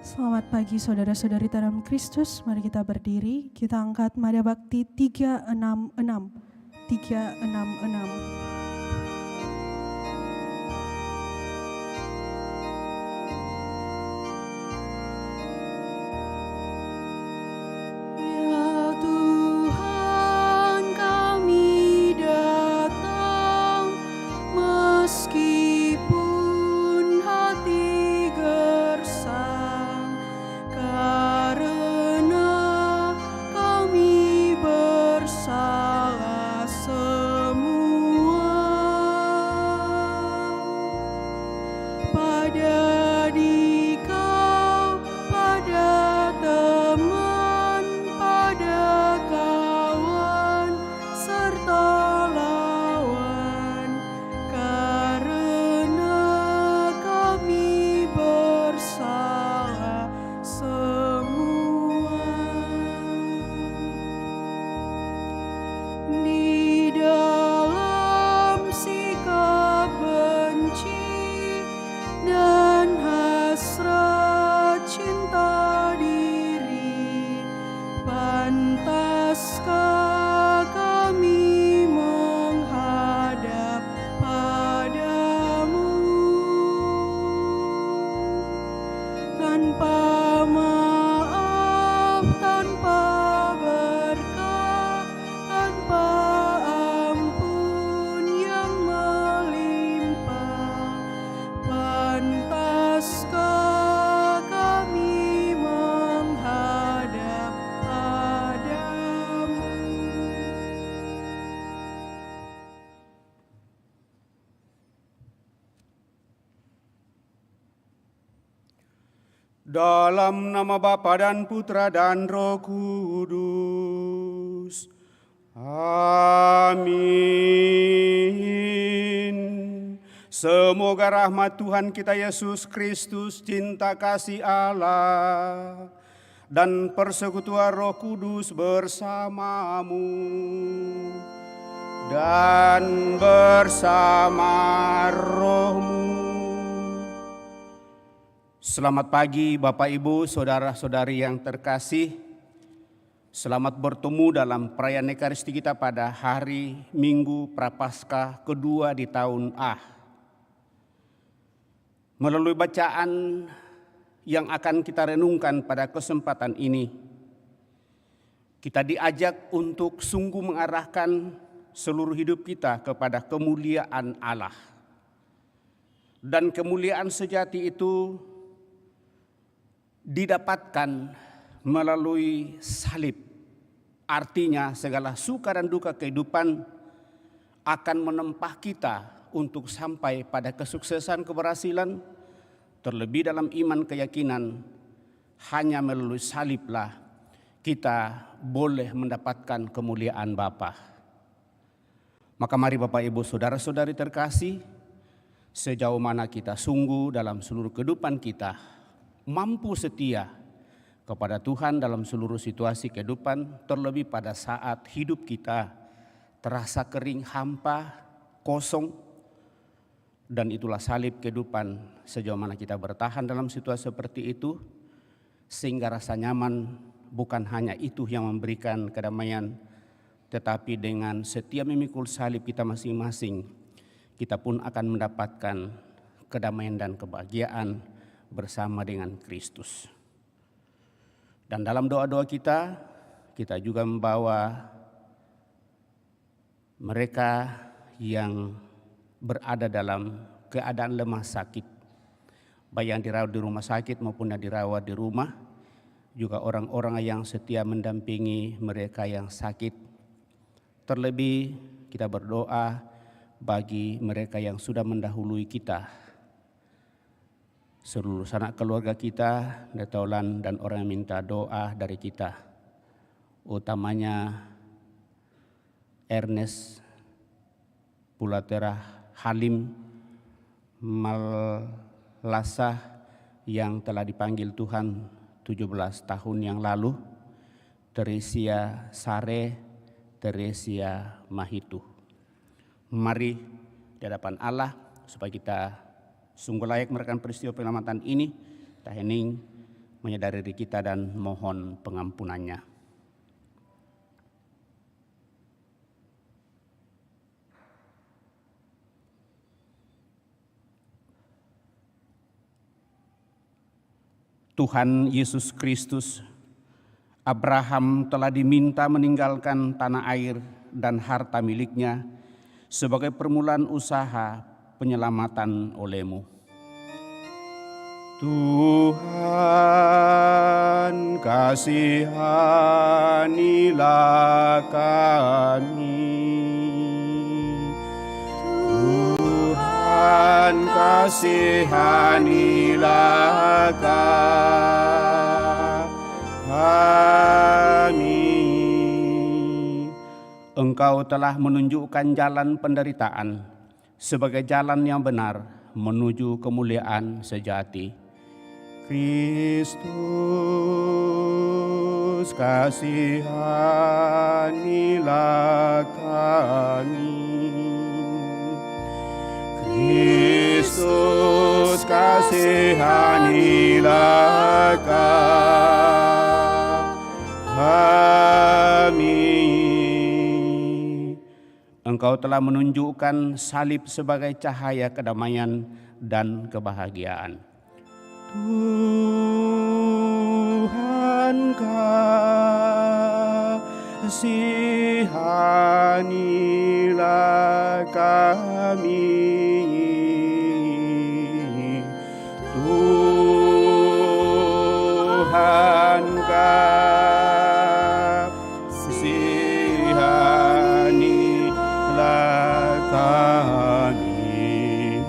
Selamat pagi saudara-saudari dalam Kristus, mari kita berdiri, kita angkat Mada Bakti 366. 366. Dalam nama Bapa dan Putra dan Roh Kudus. Amin. Semoga rahmat Tuhan kita Yesus Kristus, cinta kasih Allah, dan persekutuan Roh Kudus bersamamu dan bersama rohmu. Selamat pagi Bapak Ibu, Saudara-saudari yang terkasih. Selamat bertemu dalam perayaan Ekaristi kita pada hari Minggu Prapaskah kedua di tahun A. Melalui bacaan yang akan kita renungkan pada kesempatan ini, kita diajak untuk sungguh mengarahkan seluruh hidup kita kepada kemuliaan Allah. Dan kemuliaan sejati itu didapatkan melalui salib. Artinya segala suka dan duka kehidupan akan menempah kita untuk sampai pada kesuksesan keberhasilan. Terlebih dalam iman keyakinan, hanya melalui saliblah kita boleh mendapatkan kemuliaan Bapa. Maka mari Bapak Ibu Saudara-saudari terkasih, sejauh mana kita sungguh dalam seluruh kehidupan kita mampu setia kepada Tuhan dalam seluruh situasi kehidupan, terlebih pada saat hidup kita terasa kering, hampa, kosong, dan itulah salib kehidupan. Sejauh mana kita bertahan dalam situasi seperti itu, sehingga rasa nyaman bukan hanya itu yang memberikan kedamaian, tetapi dengan setia memikul salib kita masing-masing, kita pun akan mendapatkan kedamaian dan kebahagiaan bersama dengan Kristus. Dan dalam doa-doa kita juga membawa mereka yang berada dalam keadaan lemah sakit, baik yang dirawat di rumah sakit maupun yang dirawat di rumah, juga orang-orang yang setia mendampingi mereka yang sakit. Terlebih kita berdoa bagi mereka yang sudah mendahului kita, seluruh sanak keluarga kita, Netaulan dan orang yang minta doa dari kita, utamanya Ernest, Pulatera, Halim, Malasah yang telah dipanggil Tuhan 17 tahun yang lalu, Teresia Sare, Teresia Mahitu. Mari di hadapan Allah supaya kita sungguh layak merekam peristiwa penyelamatan ini, tahening menyadari diri kita dan mohon pengampunannya. Tuhan Yesus Kristus, Abraham telah diminta meninggalkan tanah air dan harta miliknya sebagai permulaan usaha penyelamatan oleh-Mu. Tuhan, kasihanilah kami. Tuhan, kasihanilah kami. Engkau telah menunjukkan jalan penderitaan sebagai jalan yang benar menuju kemuliaan sejati. Kristus, kasihanilah kami. Kristus, kasihanilah kami. Engkau telah menunjukkan salib sebagai cahaya kedamaian dan kebahagiaan. Tuhan, kasihanilah kami. Tuhan, kasihanilah kami.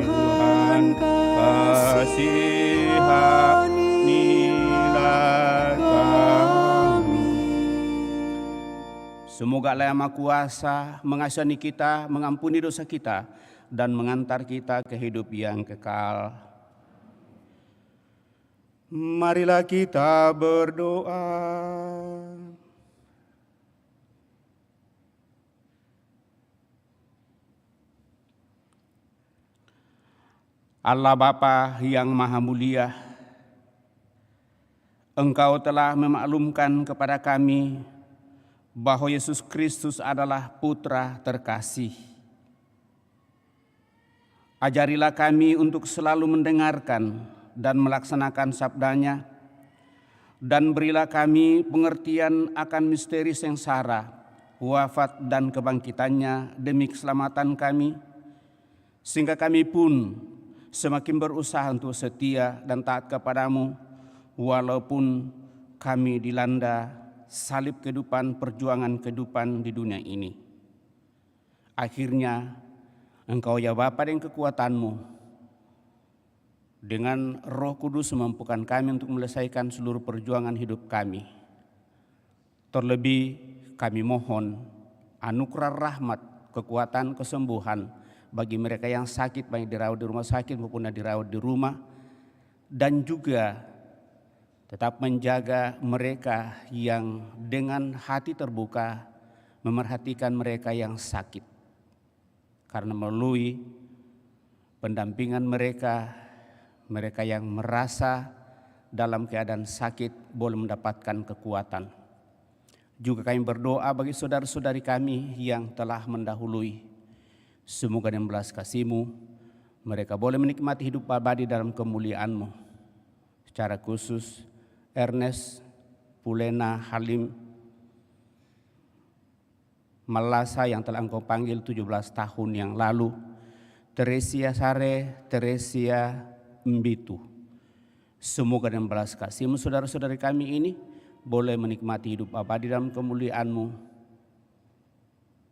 Tuhan, kasihanilah kami. Semoga Allah Yang Maha Kuasa mengasihani kita, mengampuni dosa kita, dan mengantar kita ke hidup yang kekal. Marilah kita berdoa. Allah Bapa yang Maha Mulia, Engkau telah memaklumkan kepada kami bahwa Yesus Kristus adalah Putra terkasih. Ajarilah kami untuk selalu mendengarkan dan melaksanakan sabda-Nya, dan berilah kami pengertian akan misteri sengsara, wafat dan kebangkitannya demi keselamatan kami, sehingga kami pun semakin berusaha untuk setia dan taat kepadamu, walaupun kami dilanda salib kehidupan, perjuangan kehidupan di dunia ini. Akhirnya, Engkau ya Bapa dengan kekuatan-Mu, dengan Roh Kudus memampukan kami untuk menyelesaikan seluruh perjuangan hidup kami. Terlebih kami mohon anugerah rahmat, kekuatan, kesembuhan bagi mereka yang sakit, baik dirawat di rumah sakit maupun dirawat di rumah, dan juga tetap menjaga mereka yang dengan hati terbuka memerhatikan mereka yang sakit. Karena melalui pendampingan mereka, mereka yang merasa dalam keadaan sakit boleh mendapatkan kekuatan. Juga kami berdoa bagi saudara-saudari kami yang telah mendahului. Semoga dengan belas kasih-Mu, mereka boleh menikmati hidup abadi dalam kemuliaan-Mu. Secara khusus, Ernest, Pulena, Halim, Malasa yang telah Engkau panggil 17 tahun yang lalu, Teresia Sare, Teresia Mbitu. Semoga dengan belas kasih-Mu saudara-saudari kami ini boleh menikmati hidup abadi dalam kemuliaan-Mu.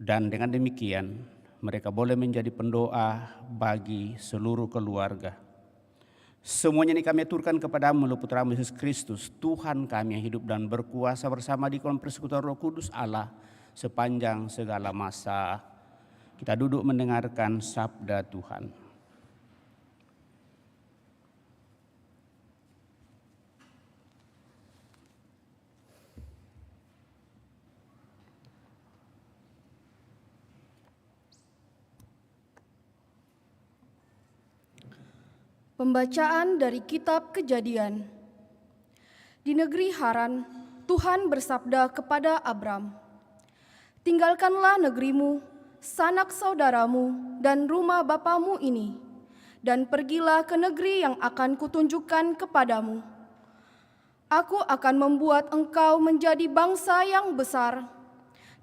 Dan dengan demikian mereka boleh menjadi pendoa bagi seluruh keluarga. Semuanya ini kami aturkan kepadamu melalui Putra-Mu Yesus Kristus, Tuhan kami yang hidup dan berkuasa bersama di kolom persekutuan Roh Kudus Allah sepanjang segala masa. Kita duduk mendengarkan sabda Tuhan. Pembacaan dari Kitab Kejadian. Di negeri Haran, Tuhan bersabda kepada Abram, "Tinggalkanlah negerimu, sanak saudaramu, dan rumah bapamu ini, dan pergilah ke negeri yang akan kutunjukkan kepadamu. Aku akan membuat engkau menjadi bangsa yang besar,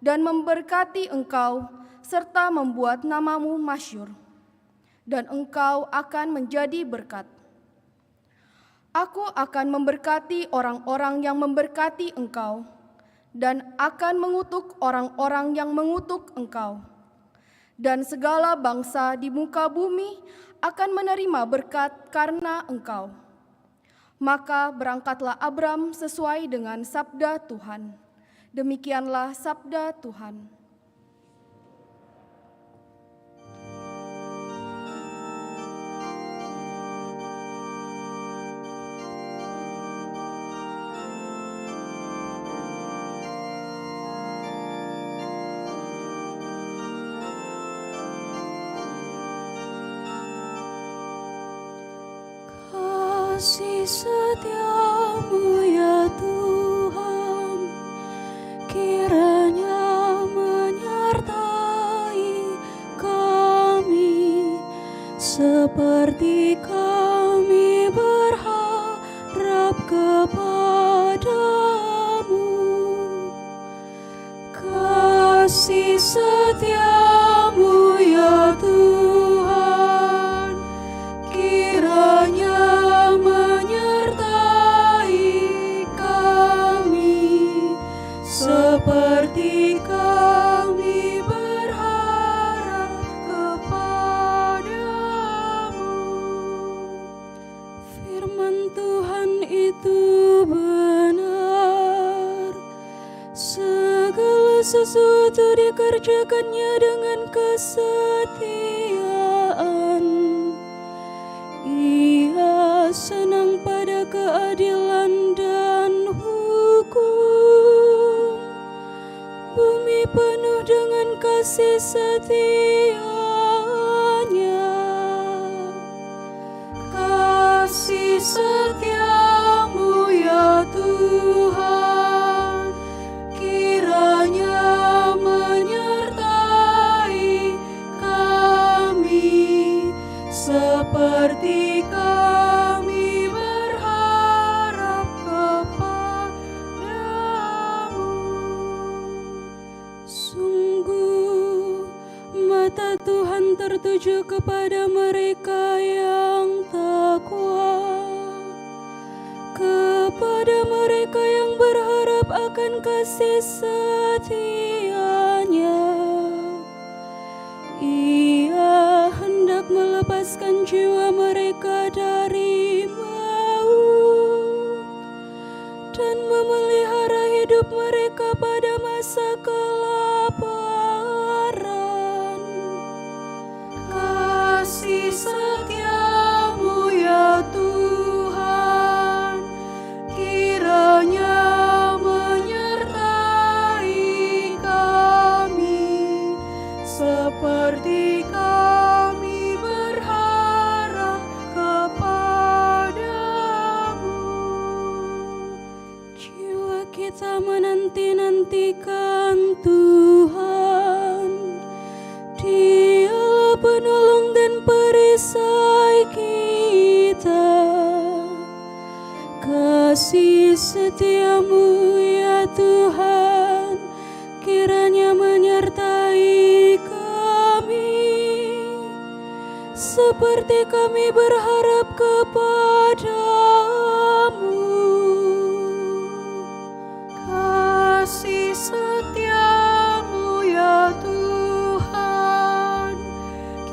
dan memberkati engkau, serta membuat namamu masyhur. Dan engkau akan menjadi berkat. Aku akan memberkati orang-orang yang memberkati engkau, dan akan mengutuk orang-orang yang mengutuk engkau. Dan segala bangsa di muka bumi akan menerima berkat karena engkau." Maka berangkatlah Abram sesuai dengan sabda Tuhan. Demikianlah sabda Tuhan. Kasih setiamu ya Tuhan, kiranya menyertai kami, seperti kami berharap kepadamu. Kasih setiamu ya Tuhan, kiranya seperti kami berharap kepadamu. Firman Tuhan itu benar, segala sesuatu dikerjakannya dengan kesetiaan. Ia senang pada keadilan dan hukum. Bumi penuh dengan kasih setia-Nya. Kasih setiamu ya Tuhan, kiranya menyertai kami, seperti kami berharap kepadamu. Sungguh mata Tuhan tertuju kepada mereka yang takwa, kepada mereka yang berharap akan kasih setia-Nya. Ia hendak melepaskan jiwa mereka dari maut dan memelihara hidup mereka pada masa kelaparan. Kasih setiamu ya Tuhan, kiranya menyertai kami, seperti kami berharap kepadamu. Jiwa kita menanti-nantikan Tuhan, Dialah penolong dan perisai kita. Kasih setiamu ya Tuhan, kiranya menyertai kami, seperti kami berharap kepadamu. Kasih setiamu ya Tuhan,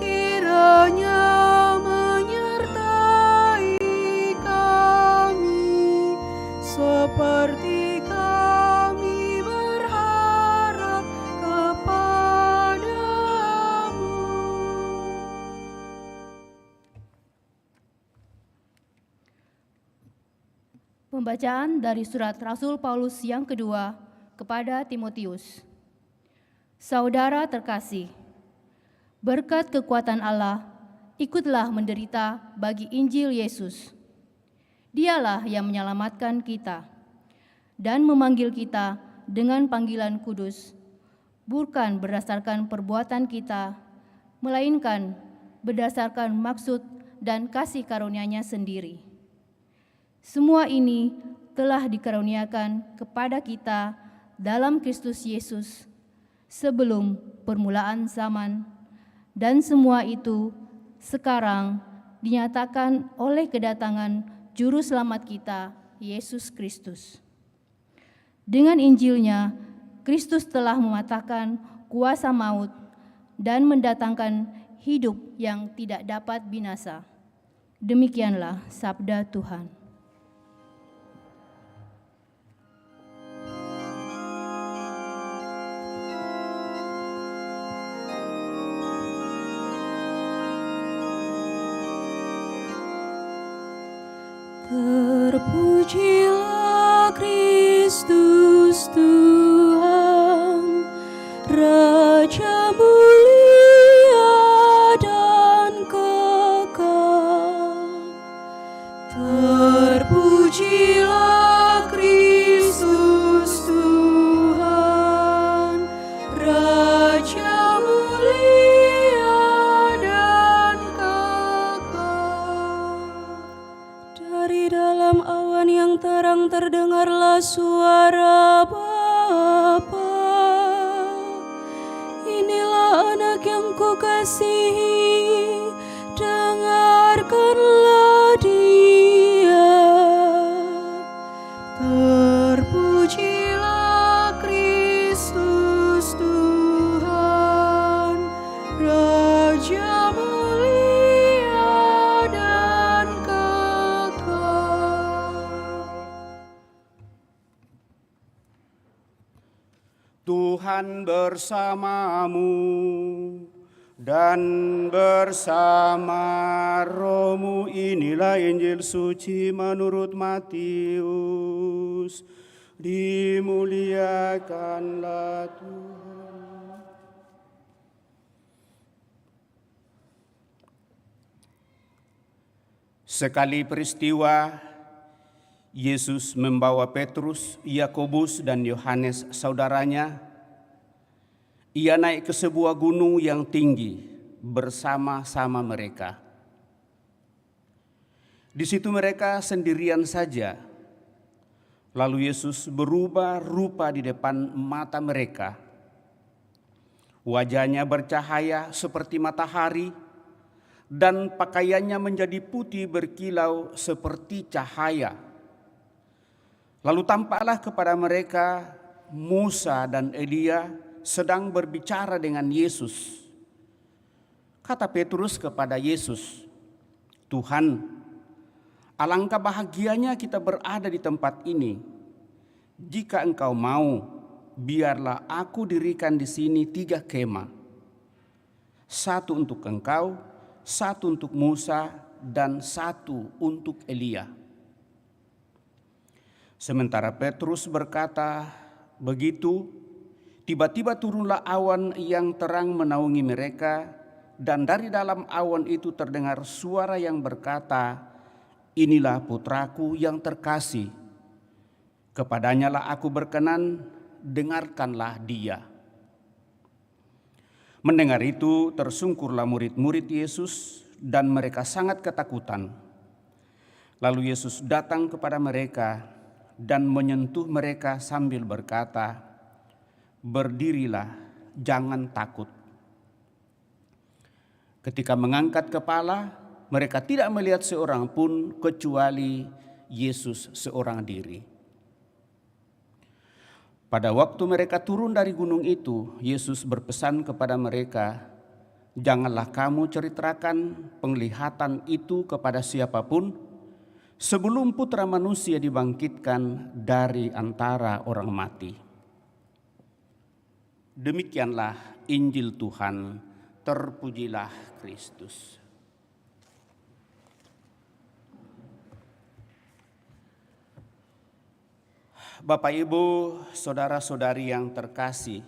kiranya menyertai kami, seperti kami berharap kepadamu. Pembacaan dari surat Rasul Paulus yang kedua kepada Timotius. Saudara terkasih, berkat kekuatan Allah ikutlah menderita bagi Injil Yesus. Dialah yang menyelamatkan kita dan memanggil kita dengan panggilan kudus, bukan berdasarkan perbuatan kita, melainkan berdasarkan maksud dan kasih karunia-Nya sendiri. Semua ini telah dikaruniakan kepada kita dalam Kristus Yesus sebelum permulaan zaman, dan semua itu sekarang dinyatakan oleh kedatangan Juru Selamat kita, Yesus Kristus. Dengan Injil-Nya, Kristus telah mematahkan kuasa maut dan mendatangkan hidup yang tidak dapat binasa. Demikianlah sabda Tuhan. Terpujilah Kristus Tuhan, Raja mulia dan kekal. Terpujilah Kristus Tuhan, Raja mulia dan kekal. Dari dalam awan yang terang terdengarlah suara Bapa. Inilah anak yang kukasihi, dengarkanlah Dia. Terpujilah Kristus Tuhan, Raja mulia dan kekal. Tuhan bersamamu dan bersama rohmu. Inilah Injil suci menurut Matius. Dimuliakanlah Tuhan. Sekali peristiwa, Yesus membawa Petrus, Yakobus, dan Yohanes saudaranya. Ia naik ke sebuah gunung yang tinggi bersama-sama mereka. Di situ mereka sendirian saja. Lalu Yesus berubah rupa di depan mata mereka. Wajahnya bercahaya seperti matahari, dan pakaiannya menjadi putih berkilau seperti cahaya. Lalu tampaklah kepada mereka Musa dan Elia sedang berbicara dengan Yesus. Kata Petrus kepada Yesus, "Tuhan, alangkah bahagianya kita berada di tempat ini. Jika Engkau mau, biarlah aku dirikan di sini 3 kemah. 1 untuk Engkau, 1 untuk Musa, dan 1 untuk Elia." Sementara Petrus berkata begitu, tiba-tiba turunlah awan yang terang menaungi mereka, dan dari dalam awan itu terdengar suara yang berkata, "Inilah putraku yang terkasih, kepadanya lah aku berkenan, dengarkanlah dia." Mendengar itu tersungkurlah murid-murid Yesus dan mereka sangat ketakutan. Lalu Yesus datang kepada mereka dan menyentuh mereka sambil berkata, "Berdirilah, jangan takut." Ketika mengangkat kepala, mereka tidak melihat seorang pun kecuali Yesus seorang diri. Pada waktu mereka turun dari gunung itu, Yesus berpesan kepada mereka, "Janganlah kamu ceritakan penglihatan itu kepada siapapun sebelum Putra Manusia dibangkitkan dari antara orang mati." Demikianlah Injil Tuhan. Terpujilah Kristus. Bapak, Ibu, saudara-saudari yang terkasih,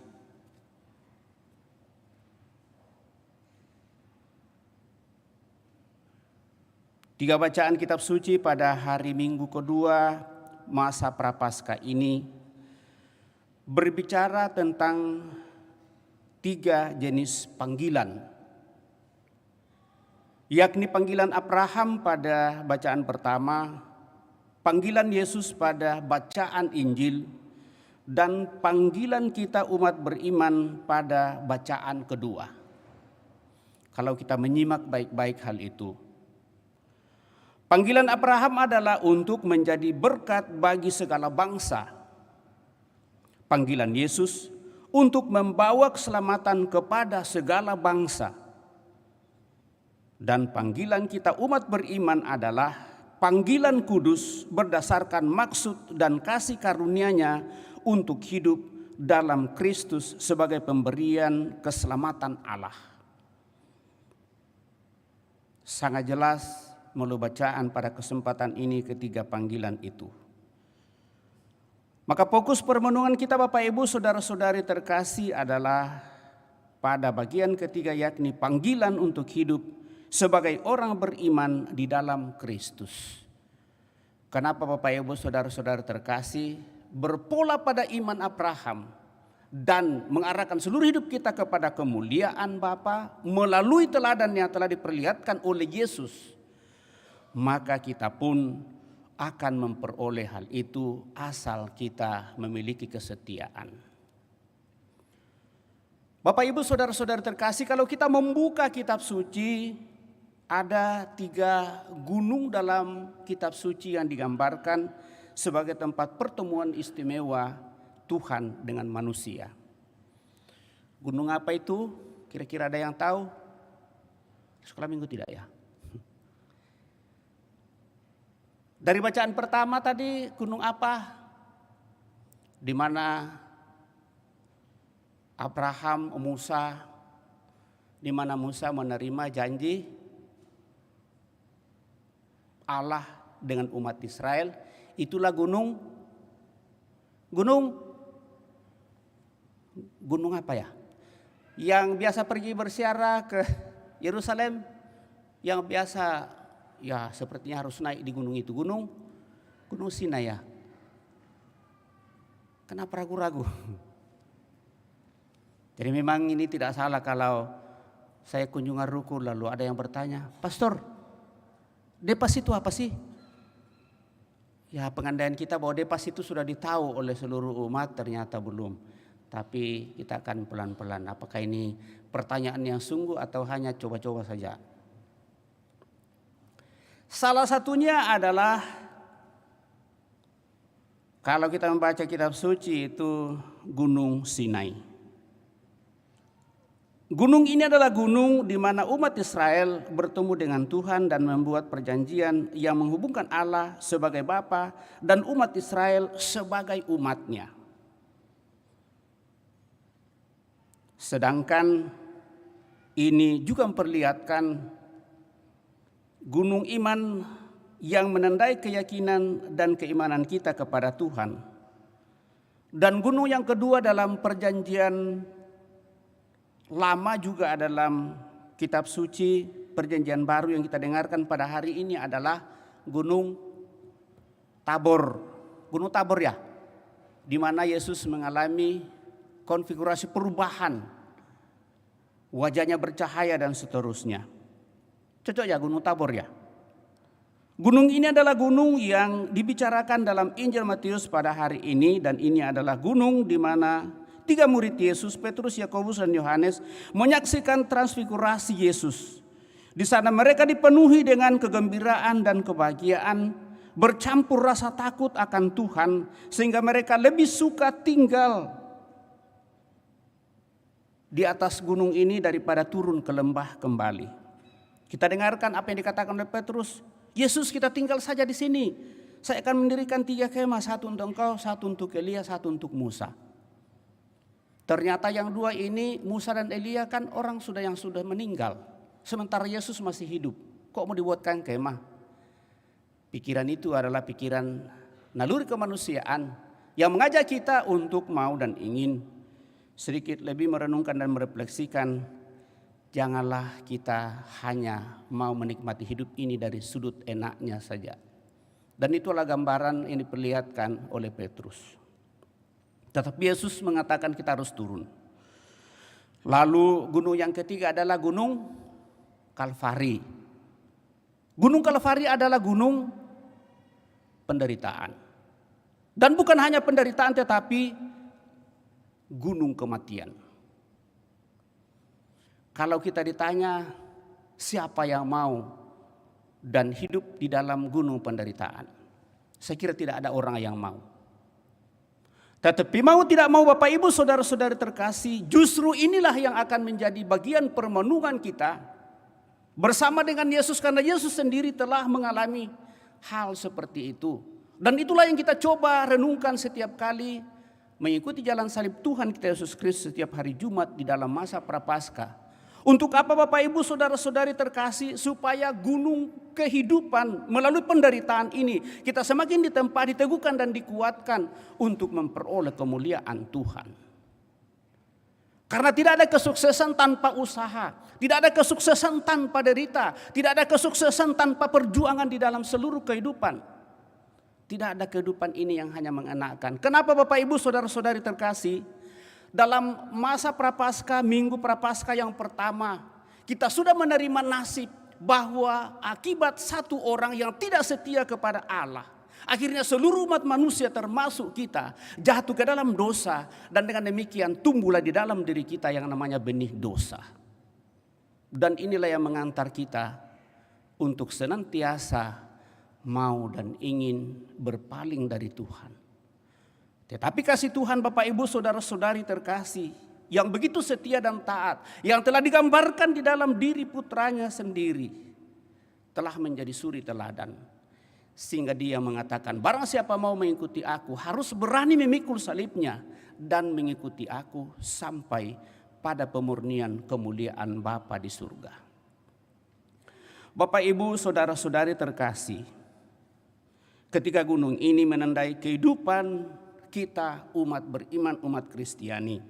Tiga bacaan kitab suci pada hari Minggu kedua masa Prapaskah ini berbicara tentang tiga jenis panggilan, yakni panggilan Abraham pada bacaan pertama, panggilan Yesus pada bacaan Injil, dan panggilan kita umat beriman pada bacaan kedua. Kalau kita menyimak baik-baik hal itu, panggilan Abraham adalah untuk menjadi berkat bagi segala bangsa. Panggilan Yesus untuk membawa keselamatan kepada segala bangsa. Dan panggilan kita umat beriman adalah panggilan kudus berdasarkan maksud dan kasih karunia-Nya untuk hidup dalam Kristus sebagai pemberian keselamatan Allah. Sangat jelas melalui bacaan pada kesempatan ini ketiga panggilan itu. Maka fokus permenungan kita Bapak Ibu Saudara-saudari terkasih adalah pada bagian ketiga, yakni panggilan untuk hidup sebagai orang beriman di dalam Kristus. Kenapa Bapak Ibu Saudara-saudari terkasih berpola pada iman Abraham dan mengarahkan seluruh hidup kita kepada kemuliaan Bapa melalui teladan yang telah diperlihatkan oleh Yesus, maka kita pun akan memperoleh hal itu asal kita memiliki kesetiaan. Bapak Ibu Saudara-saudari terkasih, kalau kita membuka kitab suci, ada 3 gunung dalam kitab suci yang digambarkan sebagai tempat pertemuan istimewa Tuhan dengan manusia. Gunung apa itu? Kira-kira ada yang tahu? Sekolah minggu tidak ya? Dari bacaan pertama tadi, gunung apa? Di mana Abraham, Musa, di mana Musa menerima janji Allah dengan umat Israel. Itulah gunung apa ya? Yang biasa pergi berziarah ke Yerusalem, yang biasa ya sepertinya harus naik di gunung itu, gunung Sinai ya. Kenapa ragu-ragu? Jadi memang ini tidak salah kalau saya kunjungan ruku lalu ada yang bertanya, "Pastor, Depas itu apa sih?" Ya, pengandaian kita bahwa Depas itu sudah ditahu oleh seluruh umat, ternyata belum. Tapi kita akan pelan-pelan. Apakah ini pertanyaan yang sungguh atau hanya coba-coba saja? Salah satunya adalah kalau kita membaca kitab suci itu Gunung Sinai. Gunung ini adalah gunung di mana umat Israel bertemu dengan Tuhan dan membuat perjanjian yang menghubungkan Allah sebagai Bapa dan umat Israel sebagai umatnya. Sedangkan ini juga memperlihatkan gunung iman yang menandai keyakinan dan keimanan kita kepada Tuhan. Dan gunung yang kedua dalam perjanjian lama juga dalam kitab suci perjanjian baru yang kita dengarkan pada hari ini adalah Gunung Tabor. Gunung Tabor ya, di mana Yesus mengalami konfigurasi perubahan, wajahnya bercahaya dan seterusnya. Cocok ya Gunung Tabor ya. Gunung ini adalah gunung yang dibicarakan dalam Injil Matius pada hari ini, dan ini adalah gunung di mana 3 murid Yesus, Petrus, Yakobus, dan Yohanes menyaksikan transfigurasi Yesus. Di sana mereka dipenuhi dengan kegembiraan dan kebahagiaan, bercampur rasa takut akan Tuhan, sehingga mereka lebih suka tinggal di atas gunung ini daripada turun ke lembah kembali. Kita dengarkan apa yang dikatakan oleh Petrus, "Yesus, kita tinggal saja di sini. Saya akan mendirikan 3 kemah, 1 untuk engkau, 1 untuk Elia, 1 untuk Musa." Ternyata yang 2 ini, Musa dan Elia, kan orang yang sudah meninggal. Sementara Yesus masih hidup. Kok mau dibuatkan kemah? Pikiran itu adalah pikiran naluri kemanusiaan yang mengajak kita untuk mau dan ingin sedikit lebih merenungkan dan merefleksikan janganlah kita hanya mau menikmati hidup ini dari sudut enaknya saja. Dan itulah gambaran yang diperlihatkan oleh Petrus. Tetapi Yesus mengatakan kita harus turun. Lalu gunung yang ketiga adalah Gunung Kalvari. Gunung Kalvari adalah gunung penderitaan. Dan bukan hanya penderitaan tetapi gunung kematian. Kalau kita ditanya siapa yang mau dan hidup di dalam gunung penderitaan, saya kira tidak ada orang yang mau. Tetapi mau tidak mau Bapak Ibu saudara-saudari terkasih, justru inilah yang akan menjadi bagian permenungan kita bersama dengan Yesus, karena Yesus sendiri telah mengalami hal seperti itu. Dan itulah yang kita coba renungkan setiap kali mengikuti jalan salib Tuhan kita Yesus Kristus setiap hari Jumat di dalam masa Prapaskah. Untuk apa Bapak Ibu saudara-saudari terkasih? Supaya gunung kehidupan melalui penderitaan ini kita semakin ditempa, diteguhkan dan dikuatkan untuk memperoleh kemuliaan Tuhan. Karena tidak ada kesuksesan tanpa usaha, tidak ada kesuksesan tanpa derita, tidak ada kesuksesan tanpa perjuangan di dalam seluruh kehidupan. Tidak ada kehidupan ini yang hanya mengenakan. Kenapa Bapak Ibu saudara-saudari terkasih? Dalam masa Prapaskah, minggu Prapaskah yang pertama, kita sudah menerima nasib bahwa akibat satu orang yang tidak setia kepada Allah, akhirnya seluruh umat manusia termasuk kita jatuh ke dalam dosa, dan dengan demikian tumbuhlah di dalam diri kita yang namanya benih dosa. Dan inilah yang mengantar kita untuk senantiasa mau dan ingin berpaling dari Tuhan. Tetapi kasih Tuhan Bapak Ibu saudara-saudari terkasih yang begitu setia dan taat, yang telah digambarkan di dalam diri putranya sendiri, telah menjadi suri teladan. Sehingga dia mengatakan, barang siapa mau mengikuti aku harus berani memikul salibnya dan mengikuti aku sampai pada pemurnian kemuliaan Bapa di surga. Bapak Ibu saudara-saudari terkasih, ketika gunung ini menandai kehidupan kita umat beriman, umat Kristiani,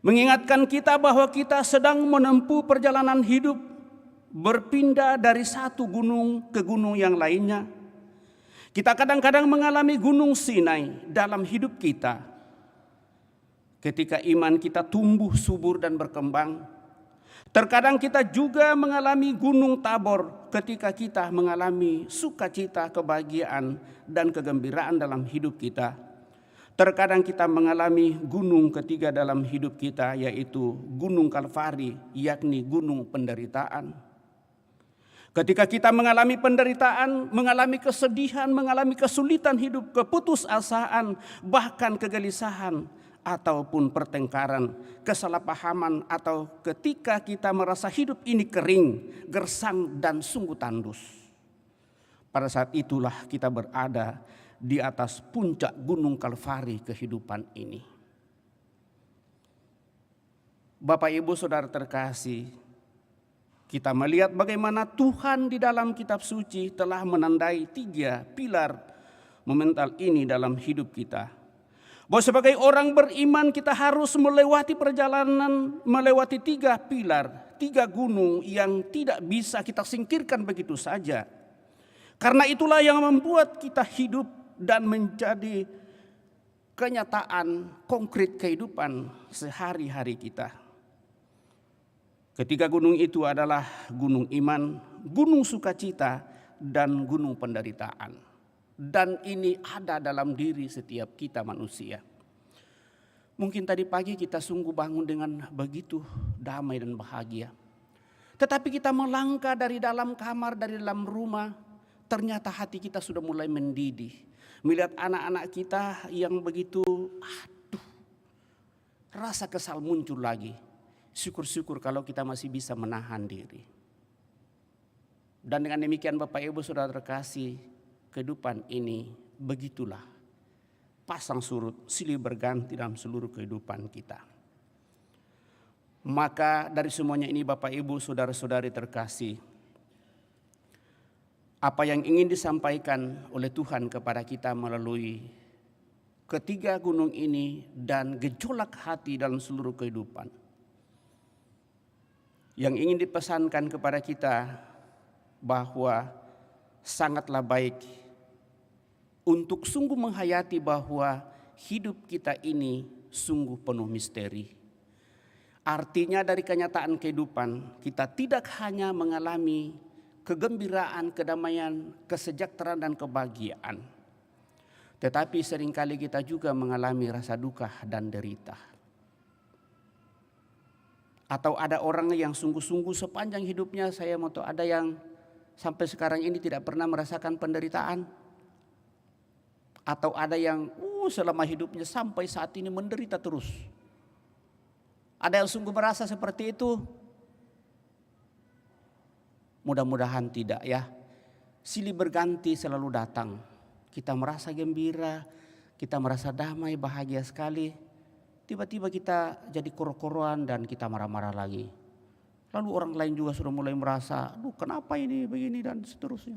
mengingatkan kita bahwa kita sedang menempuh perjalanan hidup, berpindah dari satu gunung ke gunung yang lainnya. Kita kadang-kadang mengalami gunung Sinai dalam hidup kita. Ketika iman kita tumbuh subur dan berkembang, terkadang kita juga mengalami gunung Tabor ketika kita mengalami sukacita, kebahagiaan, dan kegembiraan dalam hidup kita. Terkadang kita mengalami gunung ketiga dalam hidup kita, yaitu Gunung Kalvari, yakni gunung penderitaan. Ketika kita mengalami penderitaan, mengalami kesedihan, mengalami kesulitan hidup, keputusasaan, bahkan kegelisahan, ataupun pertengkaran, kesalahpahaman, atau ketika kita merasa hidup ini kering, gersang, dan sungguh tandus. Pada saat itulah kita berada di atas puncak Gunung Kalvari kehidupan ini. Bapak Ibu saudara terkasih, kita melihat bagaimana Tuhan di dalam kitab suci telah menandai 3 pilar momental ini dalam hidup kita. Bahwa sebagai orang beriman kita harus melewati perjalanan, melewati 3 pilar, 3 gunung yang tidak bisa kita singkirkan begitu saja. Karena itulah yang membuat kita hidup dan menjadi kenyataan konkret kehidupan sehari-hari kita. Ketiga gunung itu adalah gunung iman, gunung sukacita, dan gunung penderitaan. Dan ini ada dalam diri setiap kita manusia. Mungkin tadi pagi kita sungguh bangun dengan begitu damai dan bahagia. Tetapi kita melangkah dari dalam kamar, dari dalam rumah, ternyata hati kita sudah mulai mendidih. Melihat anak-anak kita yang begitu, rasa kesal muncul lagi. Syukur-syukur kalau kita masih bisa menahan diri. Dan dengan demikian Bapak Ibu saudara terkasih, kehidupan ini begitulah. Pasang surut, silih berganti dalam seluruh kehidupan kita. Maka dari semuanya ini Bapak Ibu saudara-saudari terkasih, apa yang ingin disampaikan oleh Tuhan kepada kita melalui ketiga gunung ini dan gejolak hati dalam seluruh kehidupan. yang ingin dipesankan kepada kita bahwa sangatlah baik untuk sungguh menghayati bahwa hidup kita ini sungguh penuh misteri. Artinya dari kenyataan kehidupan kita tidak hanya mengalami kegembiraan, kedamaian, kesejahteraan dan kebahagiaan, tetapi seringkali kita juga mengalami rasa duka dan derita. Atau ada orang yang sungguh-sungguh sepanjang hidupnya, saya mau tahu ada yang sampai sekarang ini tidak pernah merasakan penderitaan. Atau ada yang selama hidupnya sampai saat ini menderita terus. Ada yang sungguh merasa seperti itu? Mudah-mudahan tidak ya. Silih berganti selalu datang. Kita merasa gembira, kita merasa damai, bahagia sekali. Tiba-tiba kita jadi koro-koroan dan kita marah-marah lagi. Lalu orang lain juga sudah mulai merasa, aduh kenapa ini begini dan seterusnya.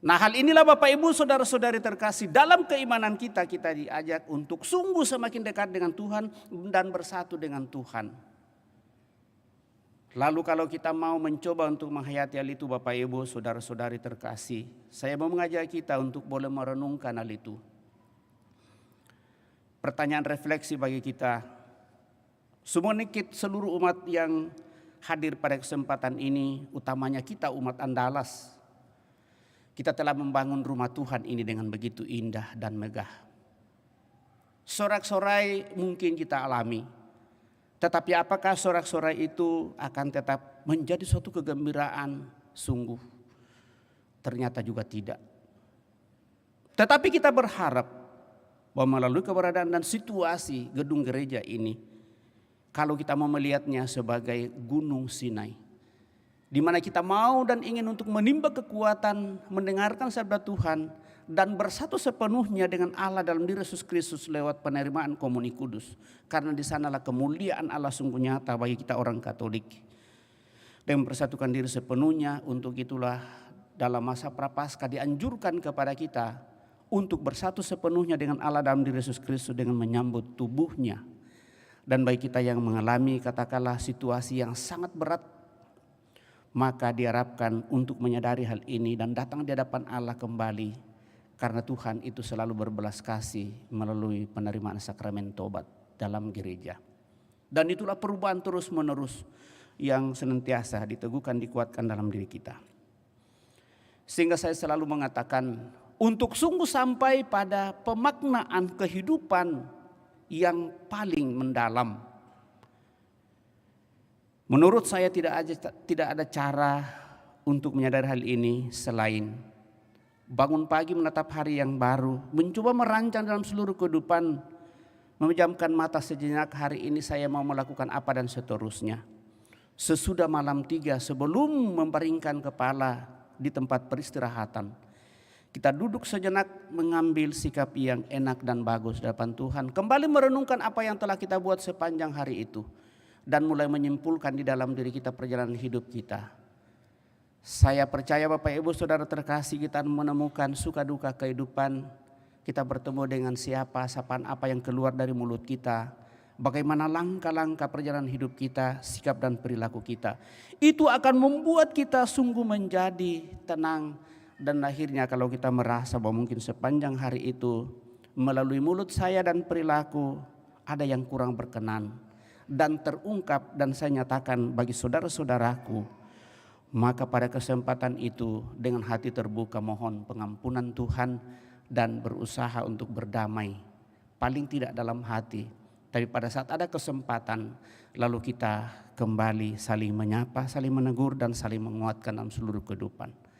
Nah hal inilah Bapak Ibu saudara-saudari terkasih, dalam keimanan kita diajak untuk sungguh semakin dekat dengan Tuhan dan bersatu dengan Tuhan. Lalu kalau kita mau mencoba untuk menghayati hal itu Bapak Ibu saudara-saudari terkasih, saya mau mengajak kita untuk boleh merenungkan hal itu. Pertanyaan refleksi bagi kita, semua seluruh umat yang hadir pada kesempatan ini, utamanya kita umat Andalas. Kita telah membangun rumah Tuhan ini dengan begitu indah dan megah. Sorak-sorai mungkin kita alami. Tetapi apakah sorak-sorai itu akan tetap menjadi suatu kegembiraan sungguh? Ternyata juga tidak. Tetapi kita berharap bahwa melalui keberadaan dan situasi gedung gereja ini, kalau kita mau melihatnya sebagai Gunung Sinai, di mana kita mau dan ingin untuk menimba kekuatan, mendengarkan sabda Tuhan, dan bersatu sepenuhnya dengan Allah dalam diri Yesus Kristus lewat penerimaan komuni kudus. Karena di sanalah kemuliaan Allah sungguh nyata bagi kita orang Katolik. Dan mempersatukan diri sepenuhnya, untuk itulah dalam masa Prapaskah dianjurkan kepada kita untuk bersatu sepenuhnya dengan Allah dalam diri Yesus Kristus dengan menyambut tubuhnya. Dan bagi kita yang mengalami katakanlah situasi yang sangat berat, maka diharapkan untuk menyadari hal ini dan datang di hadapan Allah kembali, karena Tuhan itu selalu berbelas kasih melalui penerimaan sakramen tobat dalam gereja. Dan itulah perubahan terus menerus yang senantiasa diteguhkan, dikuatkan dalam diri kita. Sehingga saya selalu mengatakan untuk sungguh sampai pada pemaknaan kehidupan yang paling mendalam, menurut saya tidak ada cara untuk menyadari hal ini selain bangun pagi menatap hari yang baru, mencoba merancang dalam seluruh kehidupan, memejamkan mata sejenak, hari ini saya mau melakukan apa dan seterusnya. Sesudah malam 3 sebelum membaringkan kepala di tempat peristirahatan, kita duduk sejenak mengambil sikap yang enak dan bagus di hadapan Tuhan, kembali merenungkan apa yang telah kita buat sepanjang hari itu, dan mulai menyimpulkan di dalam diri kita perjalanan hidup kita. Saya percaya Bapak Ibu Saudara terkasih, kita menemukan suka duka kehidupan, kita bertemu dengan siapa, sapaan apa yang keluar dari mulut kita, bagaimana langkah-langkah perjalanan hidup kita, sikap dan perilaku kita. Itu akan membuat kita sungguh menjadi tenang. Dan akhirnya kalau kita merasa bahwa mungkin sepanjang hari itu melalui mulut saya dan perilaku ada yang kurang berkenan dan terungkap dan saya nyatakan bagi saudara-saudaraku, maka pada kesempatan itu dengan hati terbuka mohon pengampunan Tuhan dan berusaha untuk berdamai, paling tidak dalam hati, tapi pada saat ada kesempatan lalu kita kembali saling menyapa, saling menegur dan saling menguatkan dalam seluruh kehidupan.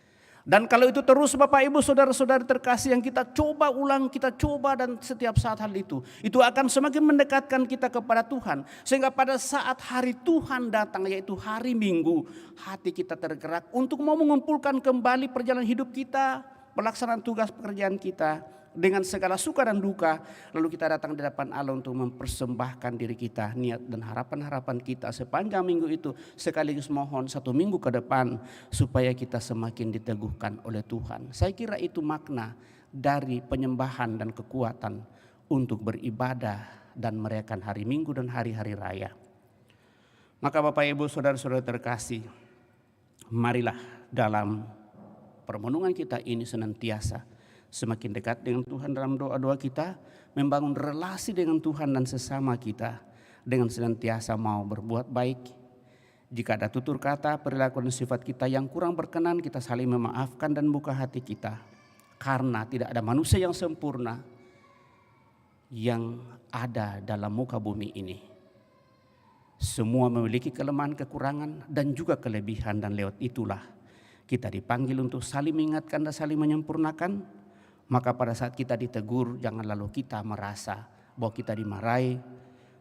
Dan kalau itu terus Bapak Ibu Saudara-saudari terkasih yang kita coba ulang, kita coba dan setiap saat hal itu akan semakin mendekatkan kita kepada Tuhan. Sehingga pada saat hari Tuhan datang, yaitu hari Minggu, hati kita tergerak untuk mau mengumpulkan kembali perjalanan hidup kita, pelaksanaan tugas pekerjaan kita dengan segala suka dan duka. Lalu kita datang di hadapan Allah untuk mempersembahkan diri kita, niat dan harapan-harapan kita sepanjang minggu itu, sekaligus mohon 1 minggu ke depan supaya kita semakin diteguhkan oleh Tuhan. Saya kira itu makna dari penyembahan dan kekuatan untuk beribadah dan merayakan hari Minggu dan hari-hari raya. Maka Bapak Ibu Saudara-saudara terkasih, marilah dalam permenungan kita ini senantiasa semakin dekat dengan Tuhan dalam doa-doa kita, membangun relasi dengan Tuhan dan sesama kita dengan senantiasa mau berbuat baik. Jika ada tutur kata, perilaku dan sifat kita yang kurang berkenan, kita saling memaafkan dan buka hati kita. Karena tidak ada manusia yang sempurna yang ada dalam muka bumi ini. Semua memiliki kelemahan, kekurangan, dan juga kelebihan, dan lewat itulah kita dipanggil untuk saling mengingatkan dan saling menyempurnakan. Maka pada saat kita ditegur, jangan lalu kita merasa bahwa kita dimarahi,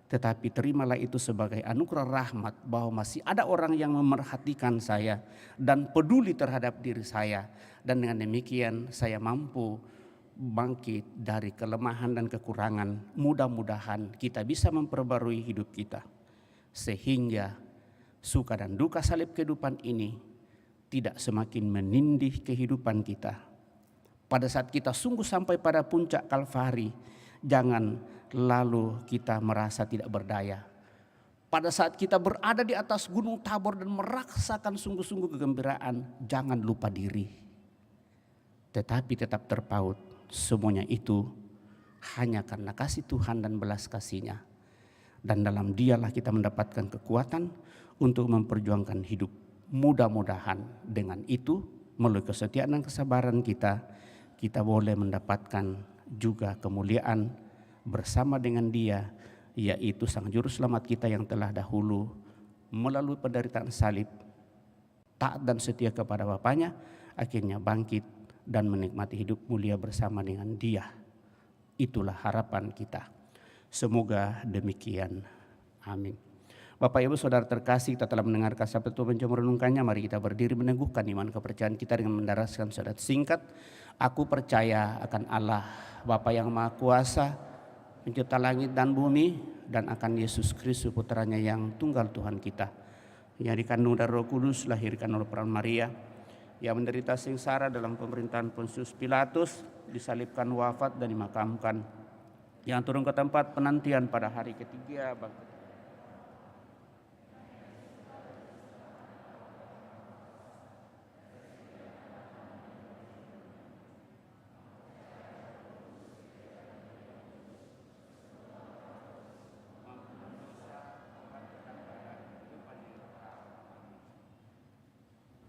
tetapi terimalah itu sebagai anugerah rahmat bahwa masih ada orang yang memerhatikan saya dan peduli terhadap diri saya. Dan dengan demikian saya mampu bangkit dari kelemahan dan kekurangan. Mudah-mudahan kita bisa memperbarui hidup kita, sehingga suka dan duka salib kehidupan ini tidak semakin menindih kehidupan kita. Pada saat kita sungguh sampai pada puncak Kalvari, jangan lalu kita merasa tidak berdaya. Pada saat kita berada di atas gunung Tabor dan merasakan sungguh-sungguh kegembiraan, jangan lupa diri. Tetapi tetap terpaut, semuanya itu hanya karena kasih Tuhan dan belas kasih-Nya. Dan dalam Dialah kita mendapatkan kekuatan untuk memperjuangkan hidup. Mudah-mudahan dengan itu, melalui kesetiaan dan kesabaran kita boleh mendapatkan juga kemuliaan bersama dengan Dia, yaitu Sang Juru Selamat kita yang telah dahulu melalui penderitaan salib, taat dan setia kepada Bapaknya, akhirnya bangkit dan menikmati hidup mulia bersama dengan Dia. Itulah harapan kita. Semoga demikian. Amin. Bapak Ibu Saudara terkasih, kita telah mendengarkan sabda Tuhan, mencoba merenungkannya. Mari kita berdiri meneguhkan iman kepercayaan kita dengan mendaraskan syahadat singkat. Aku percaya akan Allah Bapa yang Maha Kuasa, pencipta langit dan bumi, dan akan Yesus Kristus putranya yang tunggal Tuhan kita, yang dikandung dari Roh Kudus, lahirkan oleh Perawan Maria, yang menderita sengsara dalam pemerintahan Pontius Pilatus, disalibkan, wafat dan dimakamkan, yang turun ke tempat penantian pada hari ketiga bangkit.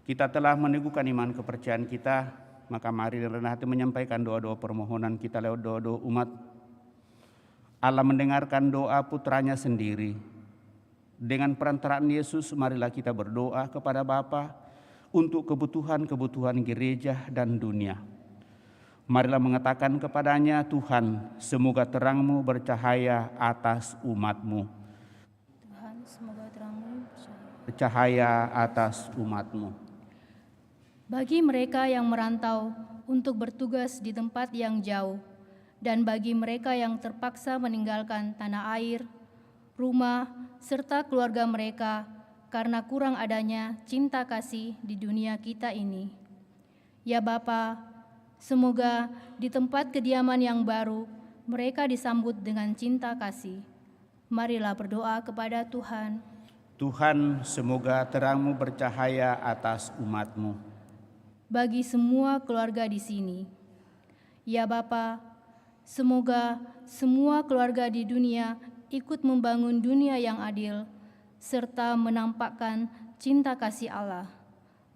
Kita telah meneguhkan iman kepercayaan kita, maka mari dengan rendah hati menyampaikan doa-doa permohonan kita lewat doa-doa umat. Allah mendengarkan doa putranya sendiri. Dengan perantaraan Yesus, marilah kita berdoa kepada Bapa untuk kebutuhan-kebutuhan gereja dan dunia. Marilah mengatakan kepadanya, Tuhan, semoga terang-Mu bercahaya atas umat-Mu. Tuhan, semoga terang-Mu bercahaya atas umat-Mu. Bagi mereka yang merantau untuk bertugas di tempat yang jauh, dan bagi mereka yang terpaksa meninggalkan tanah air, rumah, serta keluarga mereka karena kurang adanya cinta kasih di dunia kita ini. Ya Bapa, semoga di tempat kediaman yang baru mereka disambut dengan cinta kasih. Marilah berdoa kepada Tuhan. Tuhan, semoga terang-Mu bercahaya atas umat-Mu. Bagi semua keluarga di sini, ya Bapa, semoga semua keluarga di dunia ikut membangun dunia yang adil, serta menampakkan cinta kasih Allah.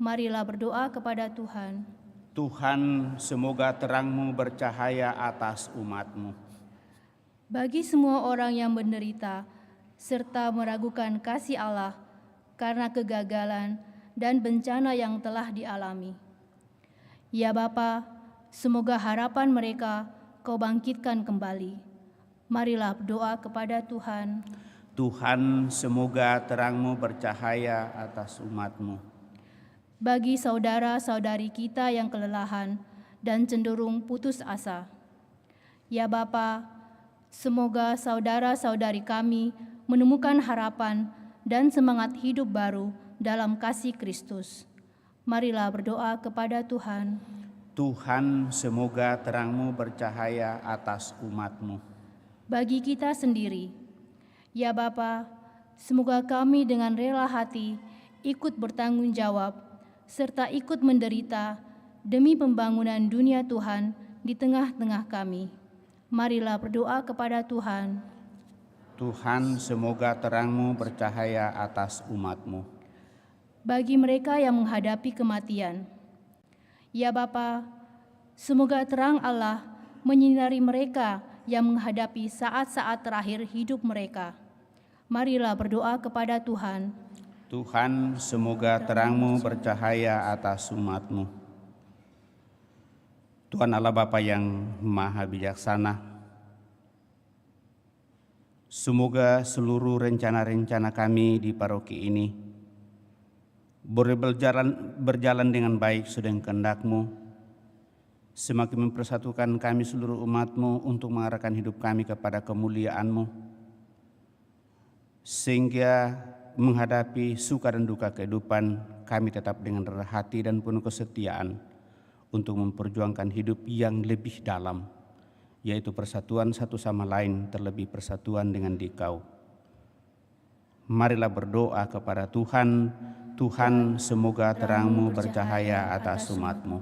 Marilah berdoa kepada Tuhan. Tuhan, semoga terang-Mu bercahaya atas umat-Mu. Bagi semua orang yang menderita, serta meragukan kasih Allah karena kegagalan dan bencana yang telah dialami. Ya Bapa, semoga harapan mereka Kau bangkitkan kembali. Marilah berdoa kepada Tuhan. Tuhan, semoga terang-Mu bercahaya atas umat-Mu. Bagi saudara-saudari kita yang kelelahan dan cenderung putus asa, ya Bapa, semoga saudara-saudari kami menemukan harapan dan semangat hidup baru dalam kasih Kristus. Marilah berdoa kepada Tuhan. Tuhan, semoga terang-Mu bercahaya atas umat-Mu. Bagi kita sendiri, ya Bapa, Semoga kami dengan rela hati ikut bertanggung jawab serta ikut menderita demi pembangunan dunia Tuhan di tengah-tengah kami. Marilah berdoa kepada Tuhan. Tuhan, semoga terang-Mu bercahaya atas umat-Mu. Bagi mereka yang menghadapi kematian, ya Bapa, semoga terang Allah menyinari mereka yang menghadapi saat-saat terakhir hidup mereka. Marilah berdoa kepada Tuhan. Tuhan, semoga terang-Mu bercahaya atas umat-Mu. Tuhan Allah Bapa yang Maha Bijaksana, semoga seluruh rencana-rencana kami di paroki ini boleh berjalan dengan baik sedang kehendak-Mu, semakin mempersatukan kami seluruh umat-Mu untuk mengarahkan hidup kami kepada kemuliaan-Mu, sehingga menghadapi suka dan duka kehidupan kami tetap dengan rendah hati dan penuh kesetiaan untuk memperjuangkan hidup yang lebih dalam, yaitu persatuan satu sama lain, terlebih persatuan dengan Dikau. Marilah berdoa kepada Tuhan. Tuhan, semoga terang-Mu bercahaya atas umat-Mu.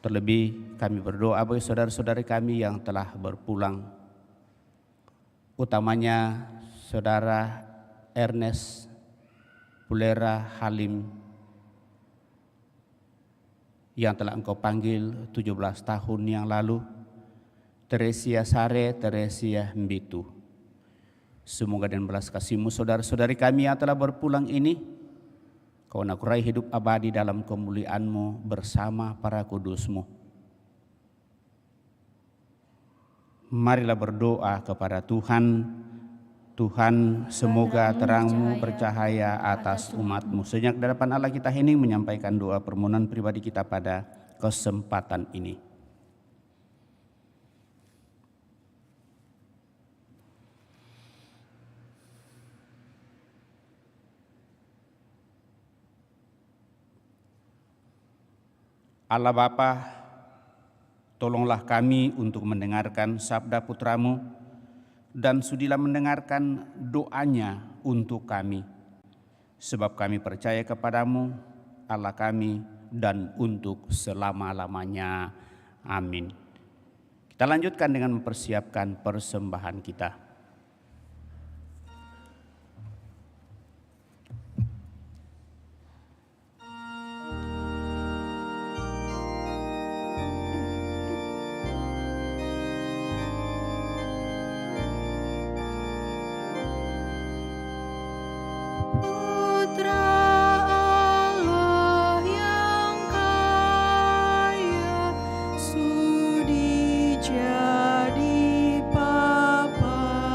Terlebih kami berdoa bagi saudara-saudari kami yang telah berpulang, utamanya Saudara Ernest Pulera Halim yang telah Engkau panggil 17 tahun yang lalu, Teresia Sare, Teresia Mbitu. Semoga dengan belas kasih-Mu saudara-saudari kami yang telah berpulang ini, Kau nakurai hidup abadi dalam kemuliaan-Mu bersama para kudus-Mu. Marilah berdoa kepada Tuhan. Tuhan, semoga terang-Mu bercahaya atas umat-Mu. Sejak di hadapan Allah kita hening menyampaikan doa permohonan pribadi kita pada kesempatan ini. Allah Bapa, tolonglah kami untuk mendengarkan sabda Putra-Mu, dan sudilah mendengarkan doanya untuk kami. Sebab kami percaya kepadamu, Allah kami, dan untuk selama-lamanya. Amin. Kita lanjutkan dengan mempersiapkan persembahan kita. Sudi jadi Bapa.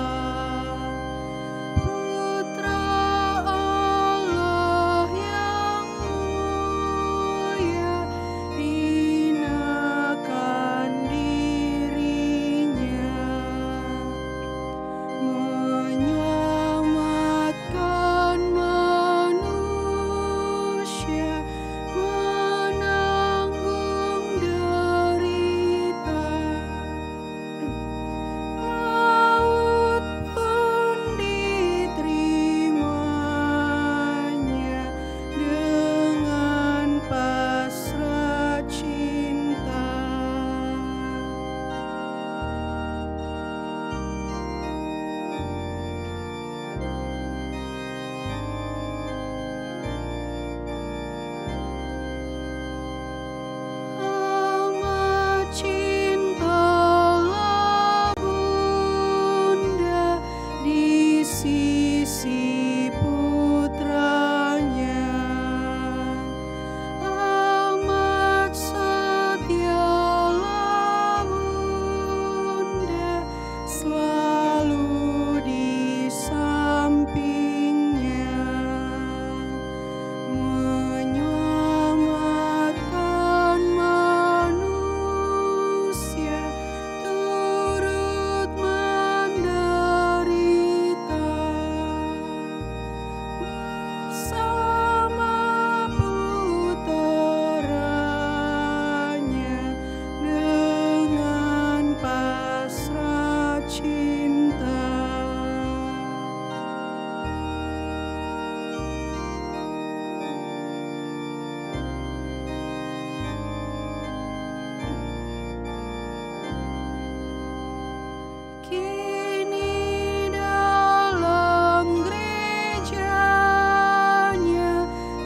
kini dalam gerejanya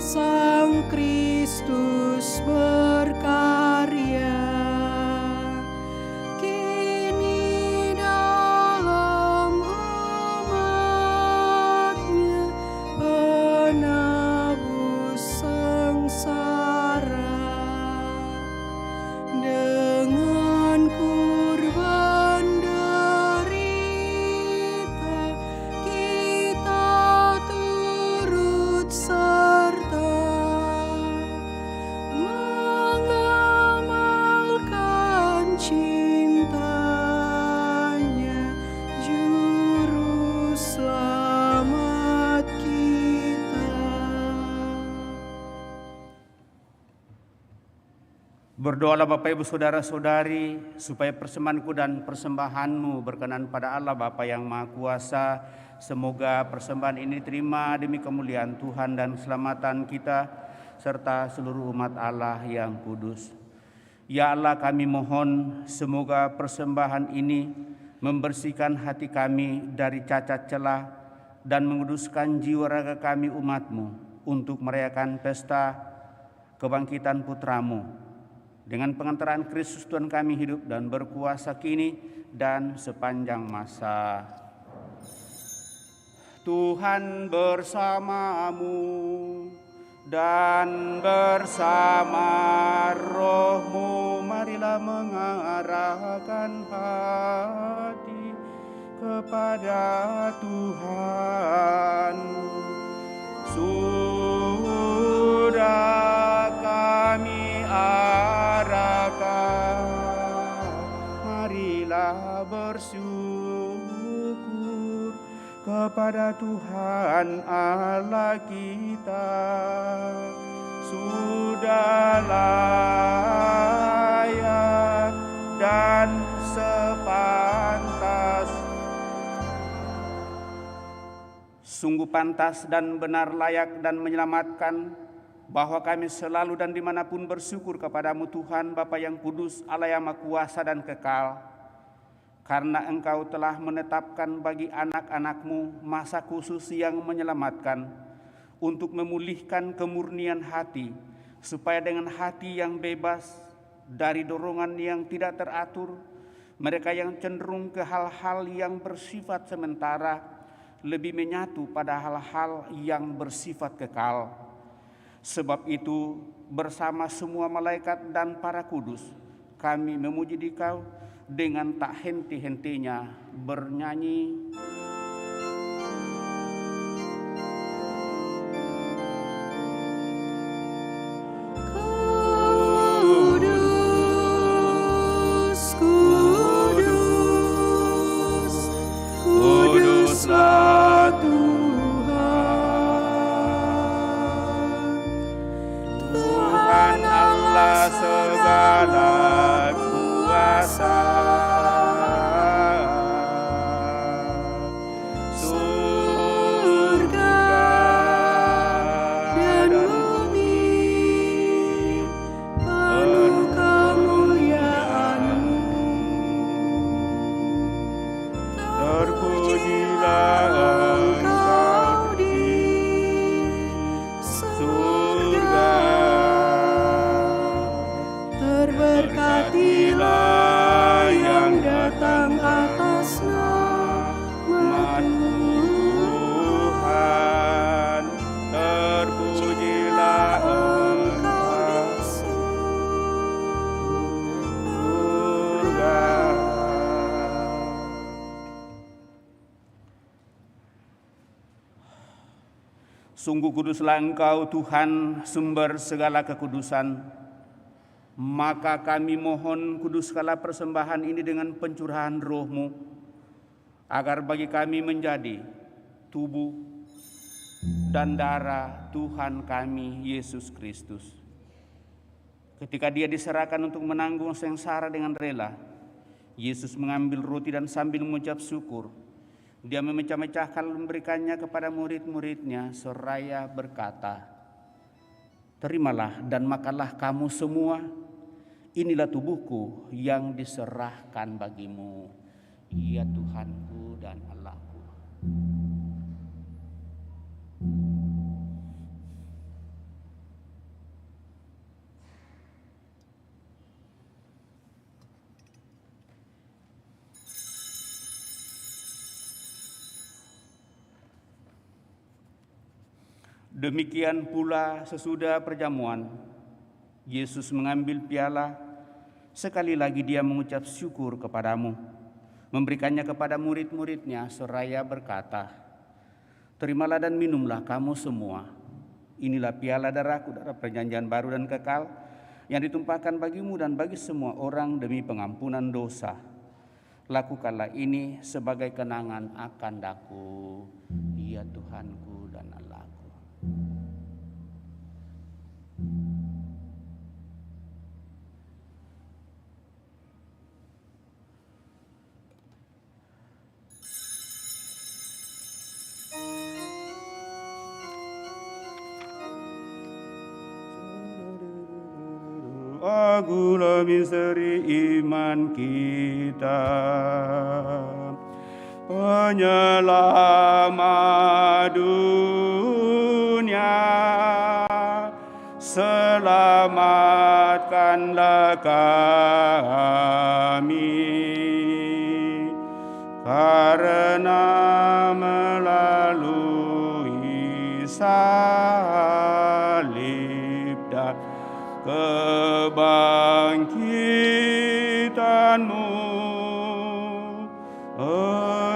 Sang Kristus berkarya. Kini dalam umatnya penebus sengsara. Dengan kurban derita kita turut serta mengamalkan cintanya Juru Selamat kita. Berdoalah Bapak Ibu Saudara-saudari, supaya persembahanku dan persembahanmu berkenan pada Allah Bapa yang Maha Kuasa. Semoga persembahan ini terima demi kemuliaan Tuhan dan keselamatan kita, serta seluruh umat Allah yang kudus. Ya Allah, kami mohon semoga persembahan ini membersihkan hati kami dari cacat celah dan menguduskan jiwa raga kami umat-Mu untuk merayakan pesta kebangkitan Putra-Mu. Dengan pengantaran Kristus Tuhan kami hidup dan berkuasa kini dan sepanjang masa. Tuhan bersamamu dan bersama rohmu, marilah mengarahkan hati kepada Tuhan. Sudah kami arahkan, marilah bersyukur kepada Tuhan Allah kita. Sudah layak dan sepantas, sungguh pantas dan benar, layak dan menyelamatkan, bahwa kami selalu dan dimanapun bersyukur kepadamu Tuhan Bapa yang kudus, Allah yang Maha Kuasa dan kekal, karena Engkau telah menetapkan bagi anak-anak-Mu masa khusus yang menyelamatkan, untuk memulihkan kemurnian hati, supaya dengan hati yang bebas dari dorongan yang tidak teratur, mereka yang cenderung ke hal-hal yang bersifat sementara, lebih menyatu pada hal-hal yang bersifat kekal. Sebab itu, bersama semua malaikat dan para kudus, kami memuji Dikau dengan tak henti-hentinya bernyanyi. Kudus, kudus, kuduslah Tuhan, Tuhan Allah segala kuasa. Surga dan bumi penuh kemuliaan-Mu. Terpujilah Engkau di surga, terberkatilah yang datang atas nama Tuhan. Terpujilah Engkau di surga. Sungguh kuduslah Engkau Tuhan, sumber segala kekudusan. Maka kami mohon kuduskanlah persembahan ini dengan pencurahan Roh-Mu, agar bagi kami menjadi tubuh dan darah Tuhan kami Yesus Kristus. Ketika Dia diserahkan untuk menanggung sengsara dengan rela, Yesus mengambil roti dan sambil mengucap syukur, Dia memecah-mecahkan memberikannya kepada murid-muridnya seraya berkata, "Terimalah dan makanlah kamu semua. Inilah tubuhku yang diserahkan bagimu." Ya Tuhanku dan Allahku. Demikian pula sesudah perjamuan, Yesus mengambil piala, sekali lagi dia mengucap syukur kepadamu, memberikannya kepada murid-muridnya seraya berkata, "Terimalah dan minumlah kamu semua. Inilah piala darahku, darah perjanjian baru dan kekal, yang ditumpahkan bagimu dan bagi semua orang demi pengampunan dosa. Lakukanlah ini sebagai kenangan akan daku, ya Tuhanku dan Allahku." Agulah misteri iman kita, penyelamat dunia, selamatkanlah kami, karena melalui salib dan kebangkitan-Mu,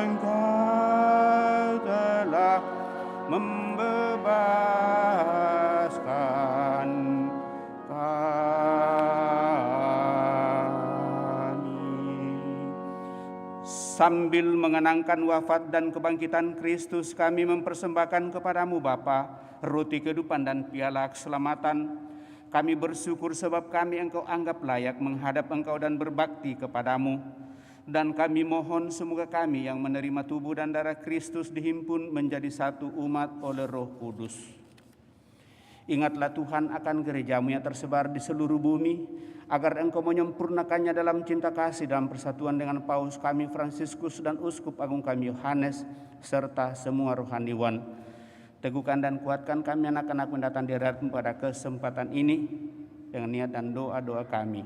Engkau telah membebaskan kami. Sambil mengenangkan wafat dan kebangkitan Kristus, kami mempersembahkan kepadamu Bapa roti kehidupan dan piala keselamatan. Kami bersyukur sebab kami Engkau anggap layak menghadap Engkau dan berbakti kepadamu. Dan kami mohon semoga kami yang menerima tubuh dan darah Kristus dihimpun menjadi satu umat oleh Roh Kudus. Ingatlah Tuhan akan gereja-Mu yang tersebar di seluruh bumi, agar Engkau menyempurnakannya dalam cinta kasih dalam persatuan dengan Paus kami Fransiskus dan Uskup Agung kami Yohanes, serta semua rohaniwan. Teguhkan dan kuatkan kami anak-anak mendatang di hadirat-Mu pada kesempatan ini dengan niat dan doa-doa kami.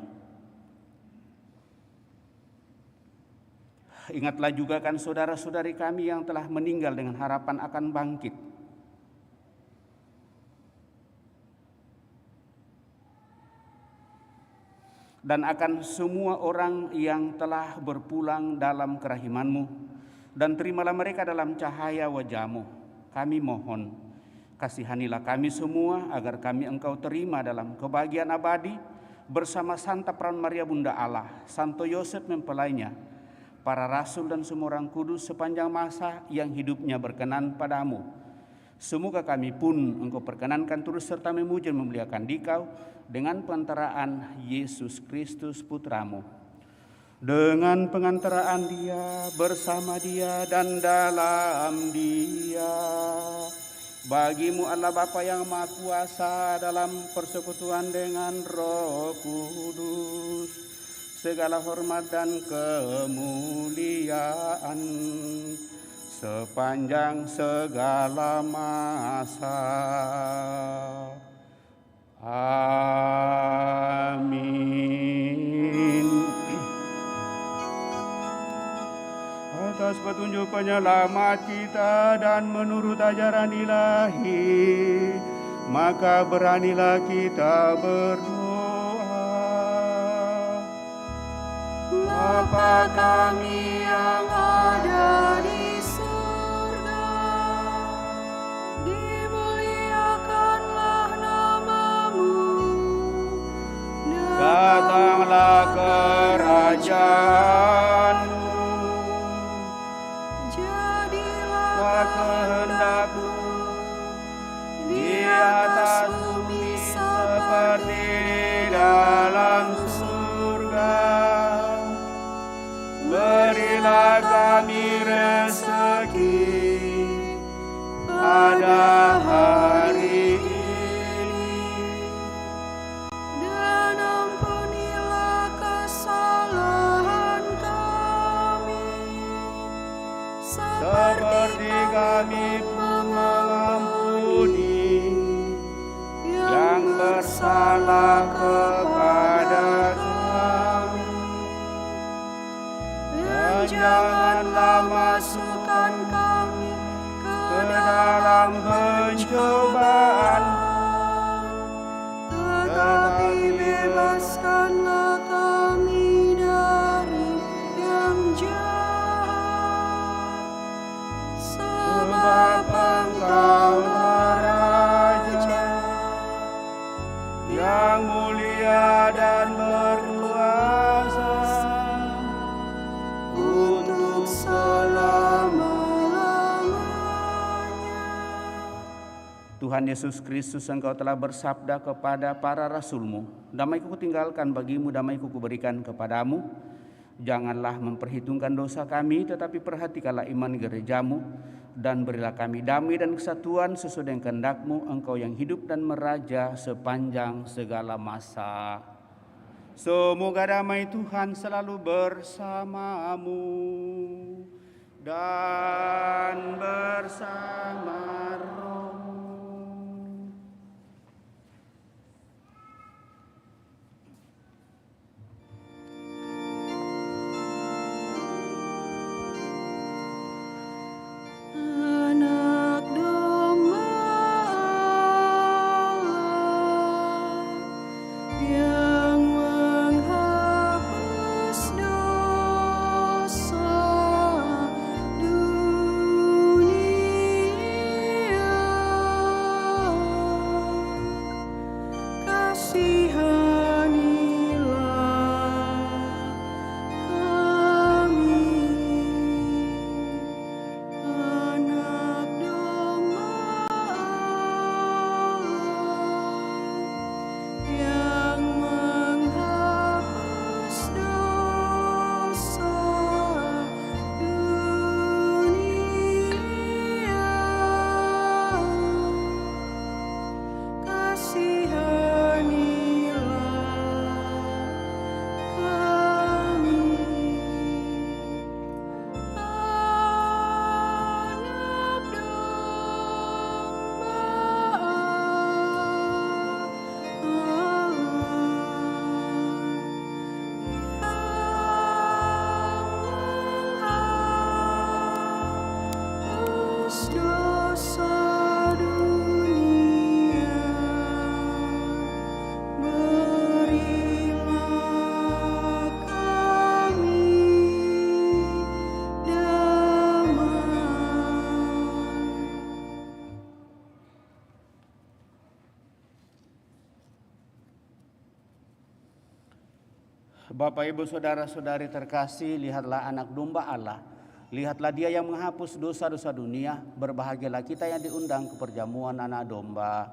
Ingatlah juga kan saudara-saudari kami yang telah meninggal dengan harapan akan bangkit. Dan akan semua orang yang telah berpulang dalam kerahiman-Mu, dan terimalah mereka dalam cahaya wajah-Mu. Kami mohon, kasihanilah kami semua agar kami Engkau terima dalam kebahagiaan abadi bersama Santa Peran Maria Bunda Allah, Santo Yosef mempelainya, para rasul dan semua orang kudus sepanjang masa yang hidupnya berkenan padamu. Semoga kami pun Engkau perkenankan terus serta memuji dan memuliakan Dikau dengan pengantaraan Yesus Kristus Putra-Mu. Dengan pengantaraan Dia, bersama Dia, dan dalam Dia, bagi-Mu Allah Bapa yang Maha Kuasa dalam persekutuan dengan Roh Kudus, segala hormat dan kemuliaan sepanjang segala masa. Amin. Atas petunjuk penyelamat kita dan menurut ajaran ilahi, maka beranilah kita berdoa. Bapa kami yang ada di surga, dimuliakanlah nama-Mu, datanglah kerajaan-Mu, kehendak-Mu di atas bumi seperti di dalam surga. Berilah kami rezeki pada hari ini, dan ampunilah kesalahan dan berkuasa untuk Tuhan Yesus Kristus, Engkau telah bersabda kepada para rasul-Mu, damai-Ku kutinggalkan bagimu, damai-Ku kuberikan kepadamu. Janganlah memperhitungkan dosa kami, tetapi perhatikanlah iman gereja-Mu, dan berilah kami damai dan kesatuan sesuai dengan kehendak-Mu, Engkau yang hidup dan meraja sepanjang segala masa. Semoga damai Tuhan selalu bersamamu dan bersama rohmu. Anak domba Allah yang menghapus dosa dunia, kasihanilah kami. Anak domba yang menghapus dosa dunia, kasihanilah kami. Anak domba menghapus dosa dunia, berilah kami damai. Bapak, Ibu, Saudara-saudari terkasih, lihatlah anak domba Allah. Lihatlah Dia yang menghapus dosa-dosa dunia. Berbahagialah kita yang diundang ke perjamuan anak domba.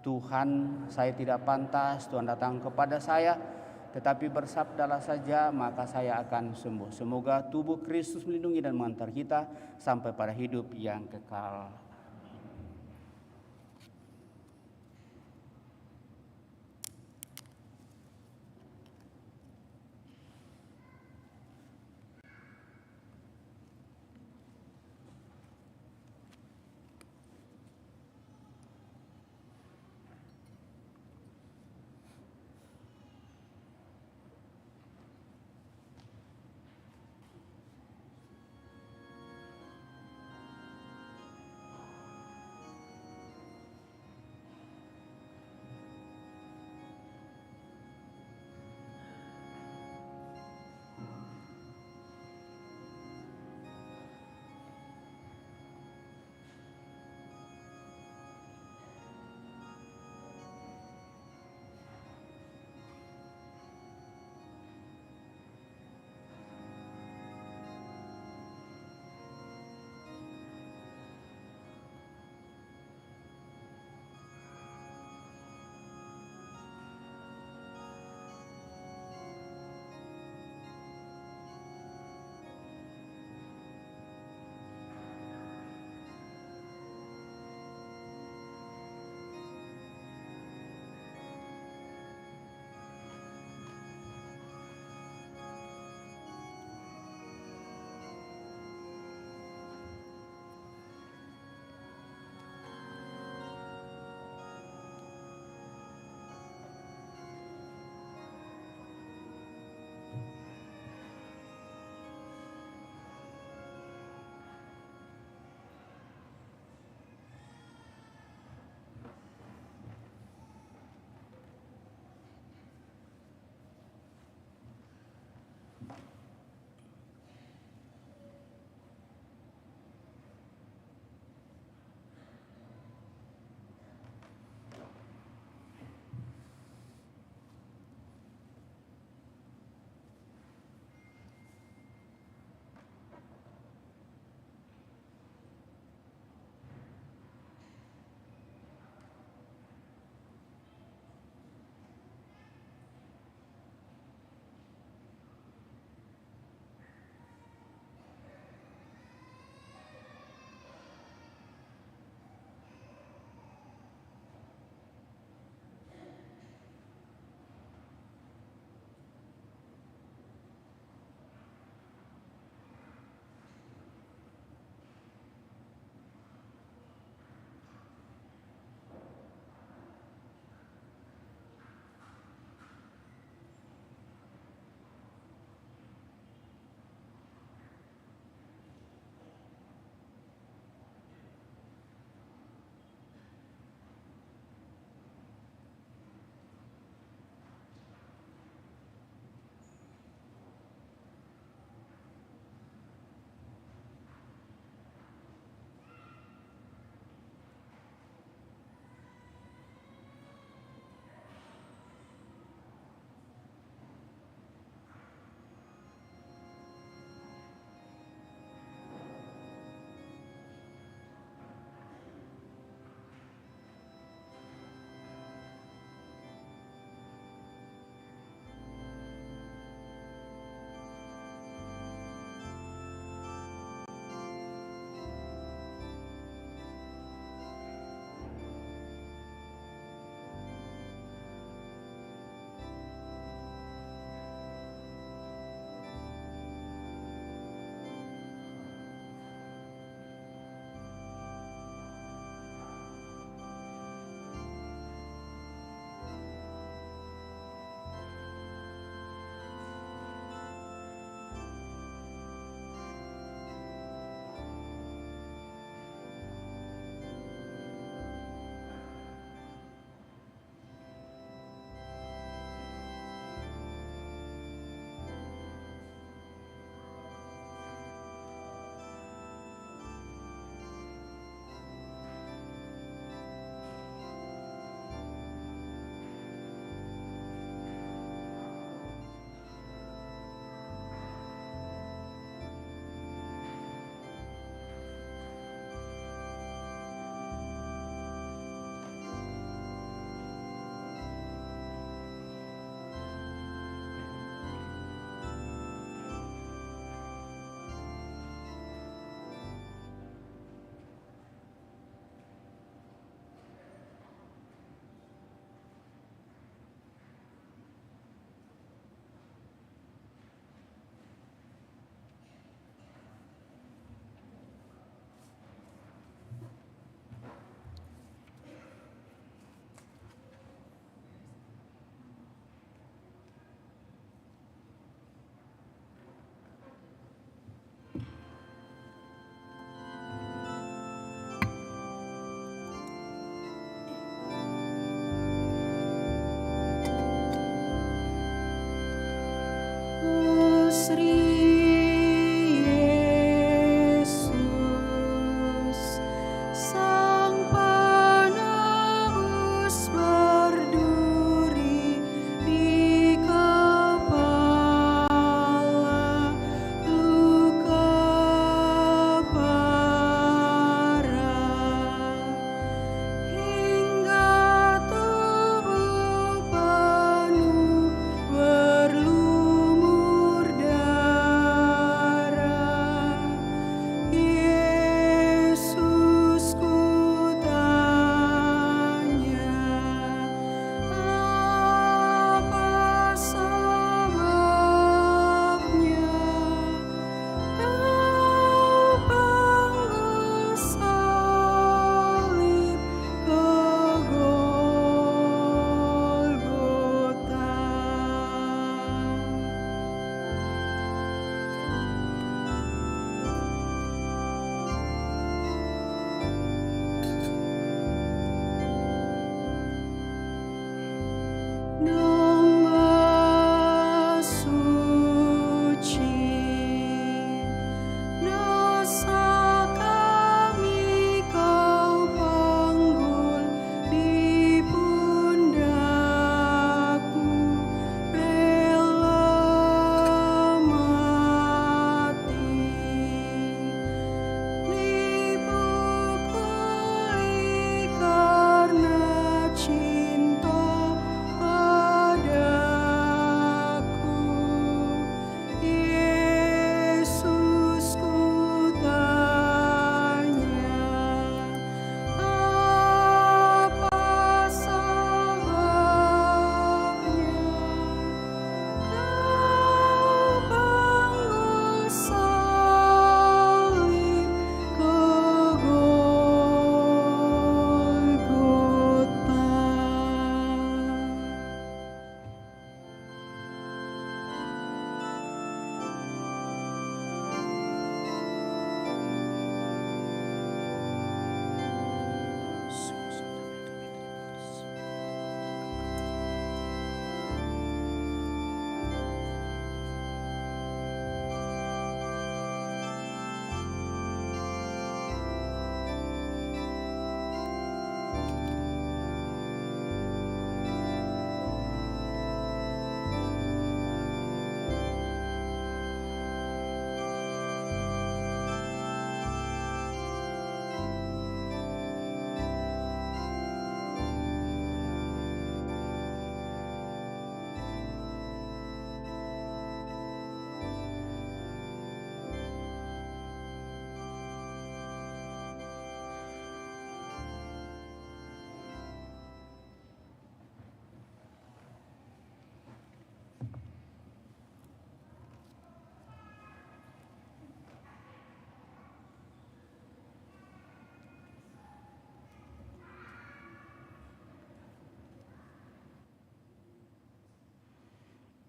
Tuhan, saya tidak pantas Tuhan datang kepada saya, tetapi bersabdalah saja maka saya akan sembuh. Semoga tubuh Kristus melindungi dan mengantar kita sampai pada hidup yang kekal.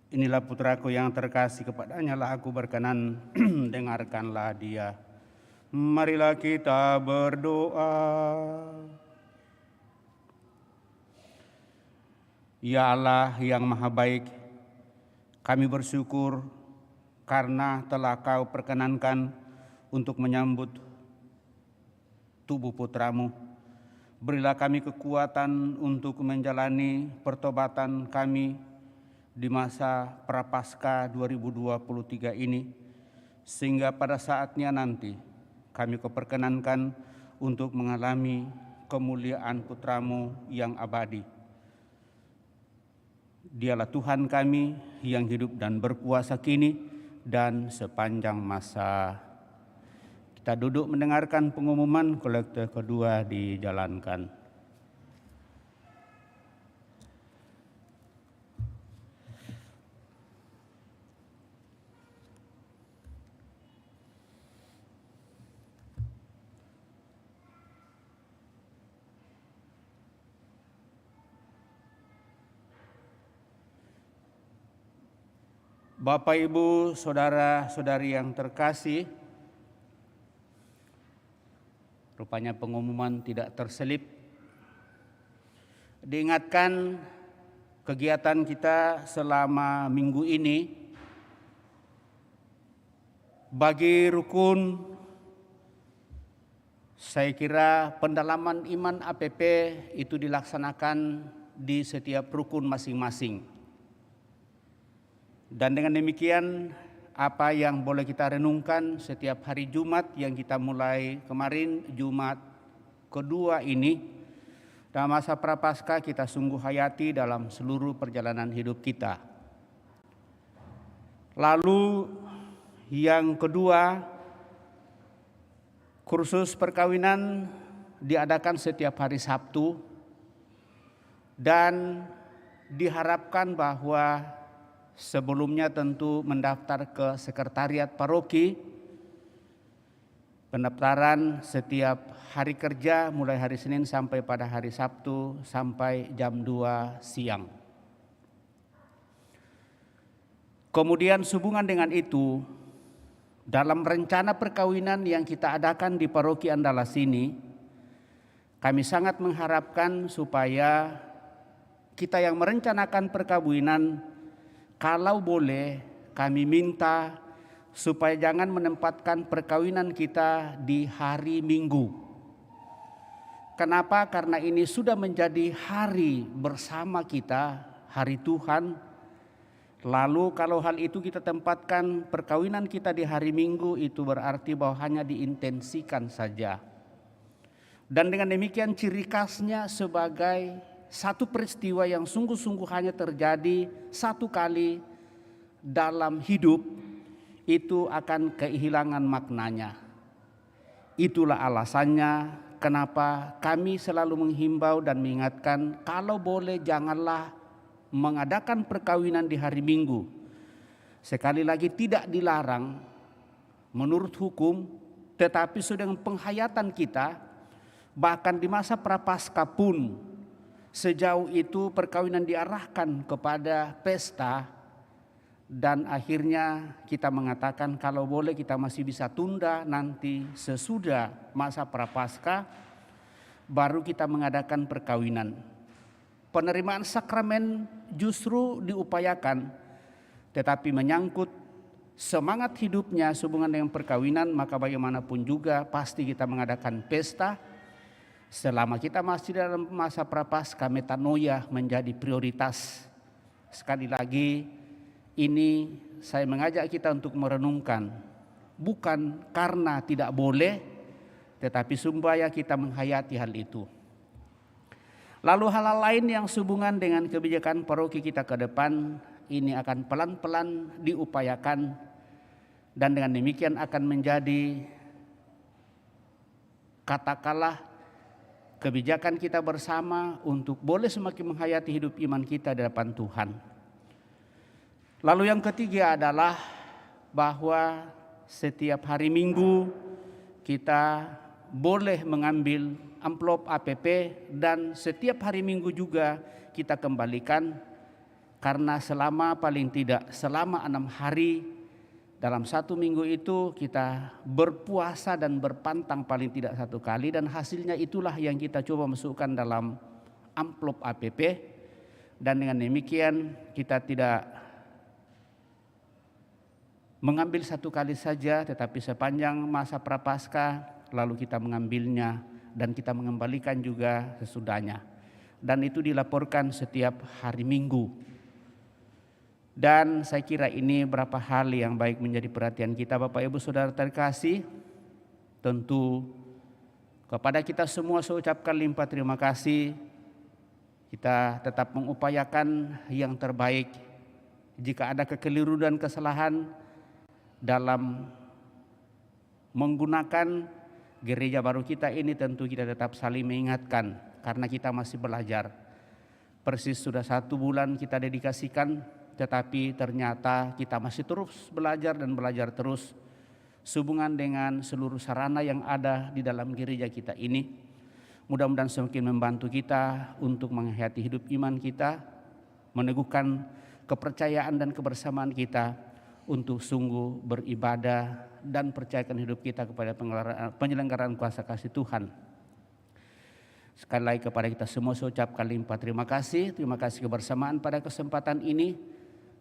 Inilah putraku yang terkasih, kepadanya lah aku berkenan, dengarkanlah dia. Marilah kita berdoa. Ya Allah yang maha baik, kami bersyukur karena telah Kau perkenankan untuk menyambut tubuh putramu. Berilah kami kekuatan untuk menjalani pertobatan kami di masa Prapaskah 2023 ini, sehingga pada saatnya nanti kami Kau perkenankan untuk mengalami kemuliaan putramu yang abadi. Dialah Tuhan kami yang hidup dan berkuasa kini dan sepanjang masa. Kita duduk mendengarkan pengumuman kolekte kedua dijalankan. Bapak, Ibu, Saudara-saudari yang terkasih, rupanya pengumuman tidak terselip. Diingatkan kegiatan kita selama minggu ini, bagi rukun, saya kira pendalaman iman APP itu dilaksanakan di setiap rukun masing-masing. Dan dengan demikian, apa yang boleh kita renungkan setiap hari Jumat yang kita mulai kemarin, Jumat kedua ini, dalam masa Prapaskah kita sungguh hayati dalam seluruh perjalanan hidup kita. Lalu yang kedua, kursus perkawinan diadakan setiap hari Sabtu, dan diharapkan bahwa sebelumnya tentu mendaftar ke sekretariat paroki. Pendaftaran setiap hari kerja mulai hari Senin sampai pada hari Sabtu sampai jam 2 siang. Kemudian sehubungan dengan itu, dalam rencana perkawinan yang kita adakan di paroki Andalas ini, kami sangat mengharapkan supaya kita yang merencanakan perkawinan, kalau boleh kami minta supaya jangan menempatkan perkawinan kita di hari Minggu. Kenapa? Karena ini sudah menjadi hari bersama kita, hari Tuhan. Lalu kalau hal itu kita tempatkan perkawinan kita di hari Minggu, itu berarti bahwa hanya diintensikan saja. Dan dengan demikian ciri khasnya sebagai satu peristiwa yang sungguh-sungguh hanya terjadi satu kali dalam hidup, itu akan kehilangan maknanya. Itulah alasannya kenapa kami selalu menghimbau dan mengingatkan, kalau boleh janganlah mengadakan perkawinan di hari Minggu. Sekali lagi tidak dilarang menurut hukum, tetapi sudah dengan penghayatan kita, bahkan di masa Prapaskah pun sejauh itu perkawinan diarahkan kepada pesta, dan akhirnya kita mengatakan kalau boleh kita masih bisa tunda nanti sesudah masa Prapaskah baru kita mengadakan perkawinan. Penerimaan sakramen justru diupayakan, tetapi menyangkut semangat hidupnya sehubungan dengan perkawinan, maka bagaimanapun juga pasti kita mengadakan pesta. Selama kita masih dalam masa Prapaskah, metanoia menjadi prioritas. Sekali lagi, ini saya mengajak kita untuk merenungkan, bukan karena tidak boleh, tetapi supaya kita menghayati hal itu. Lalu hal-hal lain yang sehubungan dengan kebijakan paroki kita ke depan, ini akan pelan-pelan diupayakan, dan dengan demikian akan menjadi, katakanlah, kebijakan kita bersama untuk boleh semakin menghayati hidup iman kita di hadapan Tuhan. Lalu yang ketiga adalah bahwa setiap hari Minggu kita boleh mengambil amplop APP, dan setiap hari Minggu juga kita kembalikan Karena paling tidak selama 6 hari dalam 1 minggu itu kita berpuasa dan berpantang paling tidak 1 kali, dan hasilnya itulah yang kita coba masukkan dalam amplop APP. Dan dengan demikian kita tidak mengambil 1 kali saja, tetapi sepanjang masa Prapaskah lalu kita mengambilnya dan kita mengembalikan juga sesudahnya. Dan itu dilaporkan setiap hari Minggu. Dan saya kira ini beberapa hal yang baik menjadi perhatian kita, Bapak Ibu Saudara terkasih. Tentu kepada kita semua saya ucapkan limpah terima kasih. Kita tetap mengupayakan yang terbaik. Jika ada kekeliruan dan kesalahan dalam menggunakan gereja baru kita ini, tentu kita tetap saling mengingatkan karena kita masih belajar. Persis sudah 1 bulan kita dedikasikan, tetapi ternyata kita masih terus belajar dan belajar terus sehubungan dengan seluruh sarana yang ada di dalam gereja kita ini. Mudah-mudahan semakin membantu kita untuk menghayati hidup iman kita, meneguhkan kepercayaan dan kebersamaan kita untuk sungguh beribadah dan percayakan hidup kita kepada penyelenggaraan kuasa kasih Tuhan. Sekali lagi kepada kita semua saya ucapkan limpah terima kasih. Terima kasih kebersamaan pada kesempatan ini.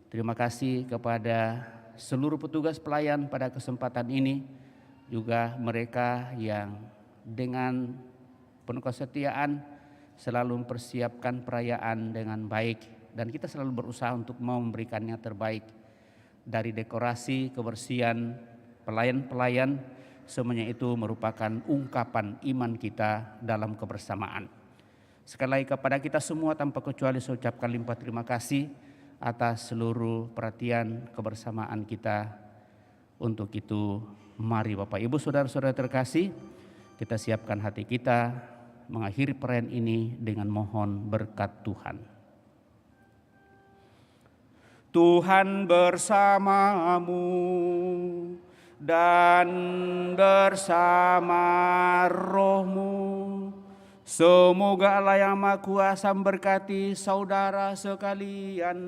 Terima kasih kepada seluruh petugas pelayan pada kesempatan ini. Juga mereka yang dengan penuh kesetiaan selalu mempersiapkan perayaan dengan baik. Dan kita selalu berusaha untuk memberikannya terbaik. Dari dekorasi, kebersihan, pelayan-pelayan, semuanya itu merupakan ungkapan iman kita dalam kebersamaan. Sekali lagi kepada kita semua tanpa kecuali saya ucapkan limpah terima kasih atas seluruh perhatian kebersamaan kita. Untuk itu mari Bapak Ibu Saudara-saudara terkasih, kita siapkan hati kita mengakhiri perayaan ini dengan mohon berkat Tuhan. Tuhan bersamamu dan bersama rohmu. Semoga Allah yang Maha Kuasa memberkati saudara sekalian,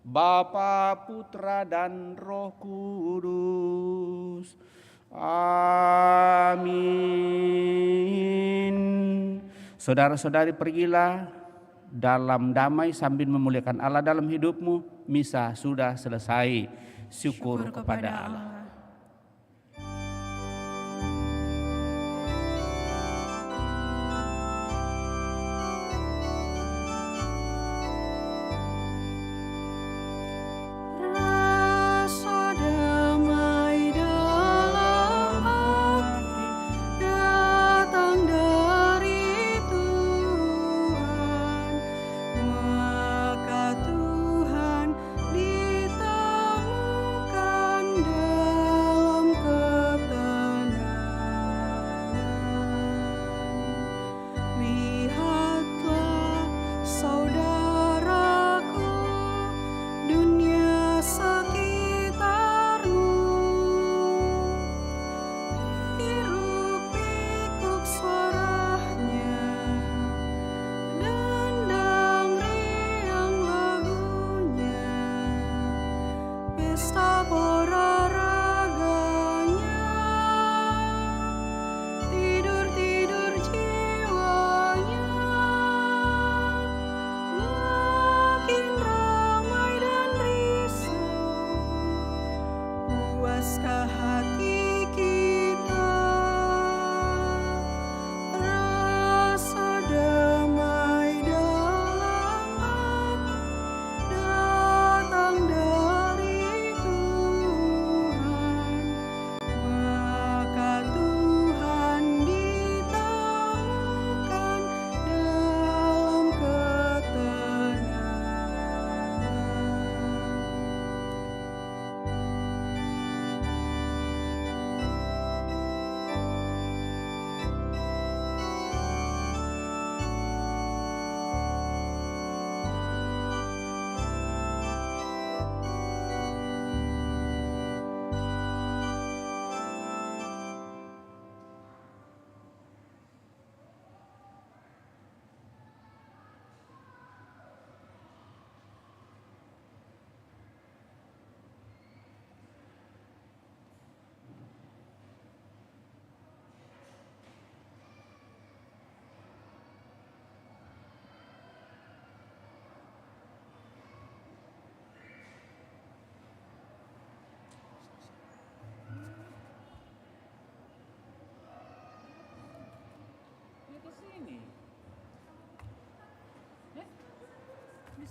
Bapa, Putra, dan Roh Kudus. Amin. Saudara-saudari, pergilah dalam damai sambil memuliakan Allah dalam hidupmu. Misa sudah selesai. Syukur kepada Allah.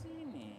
sini.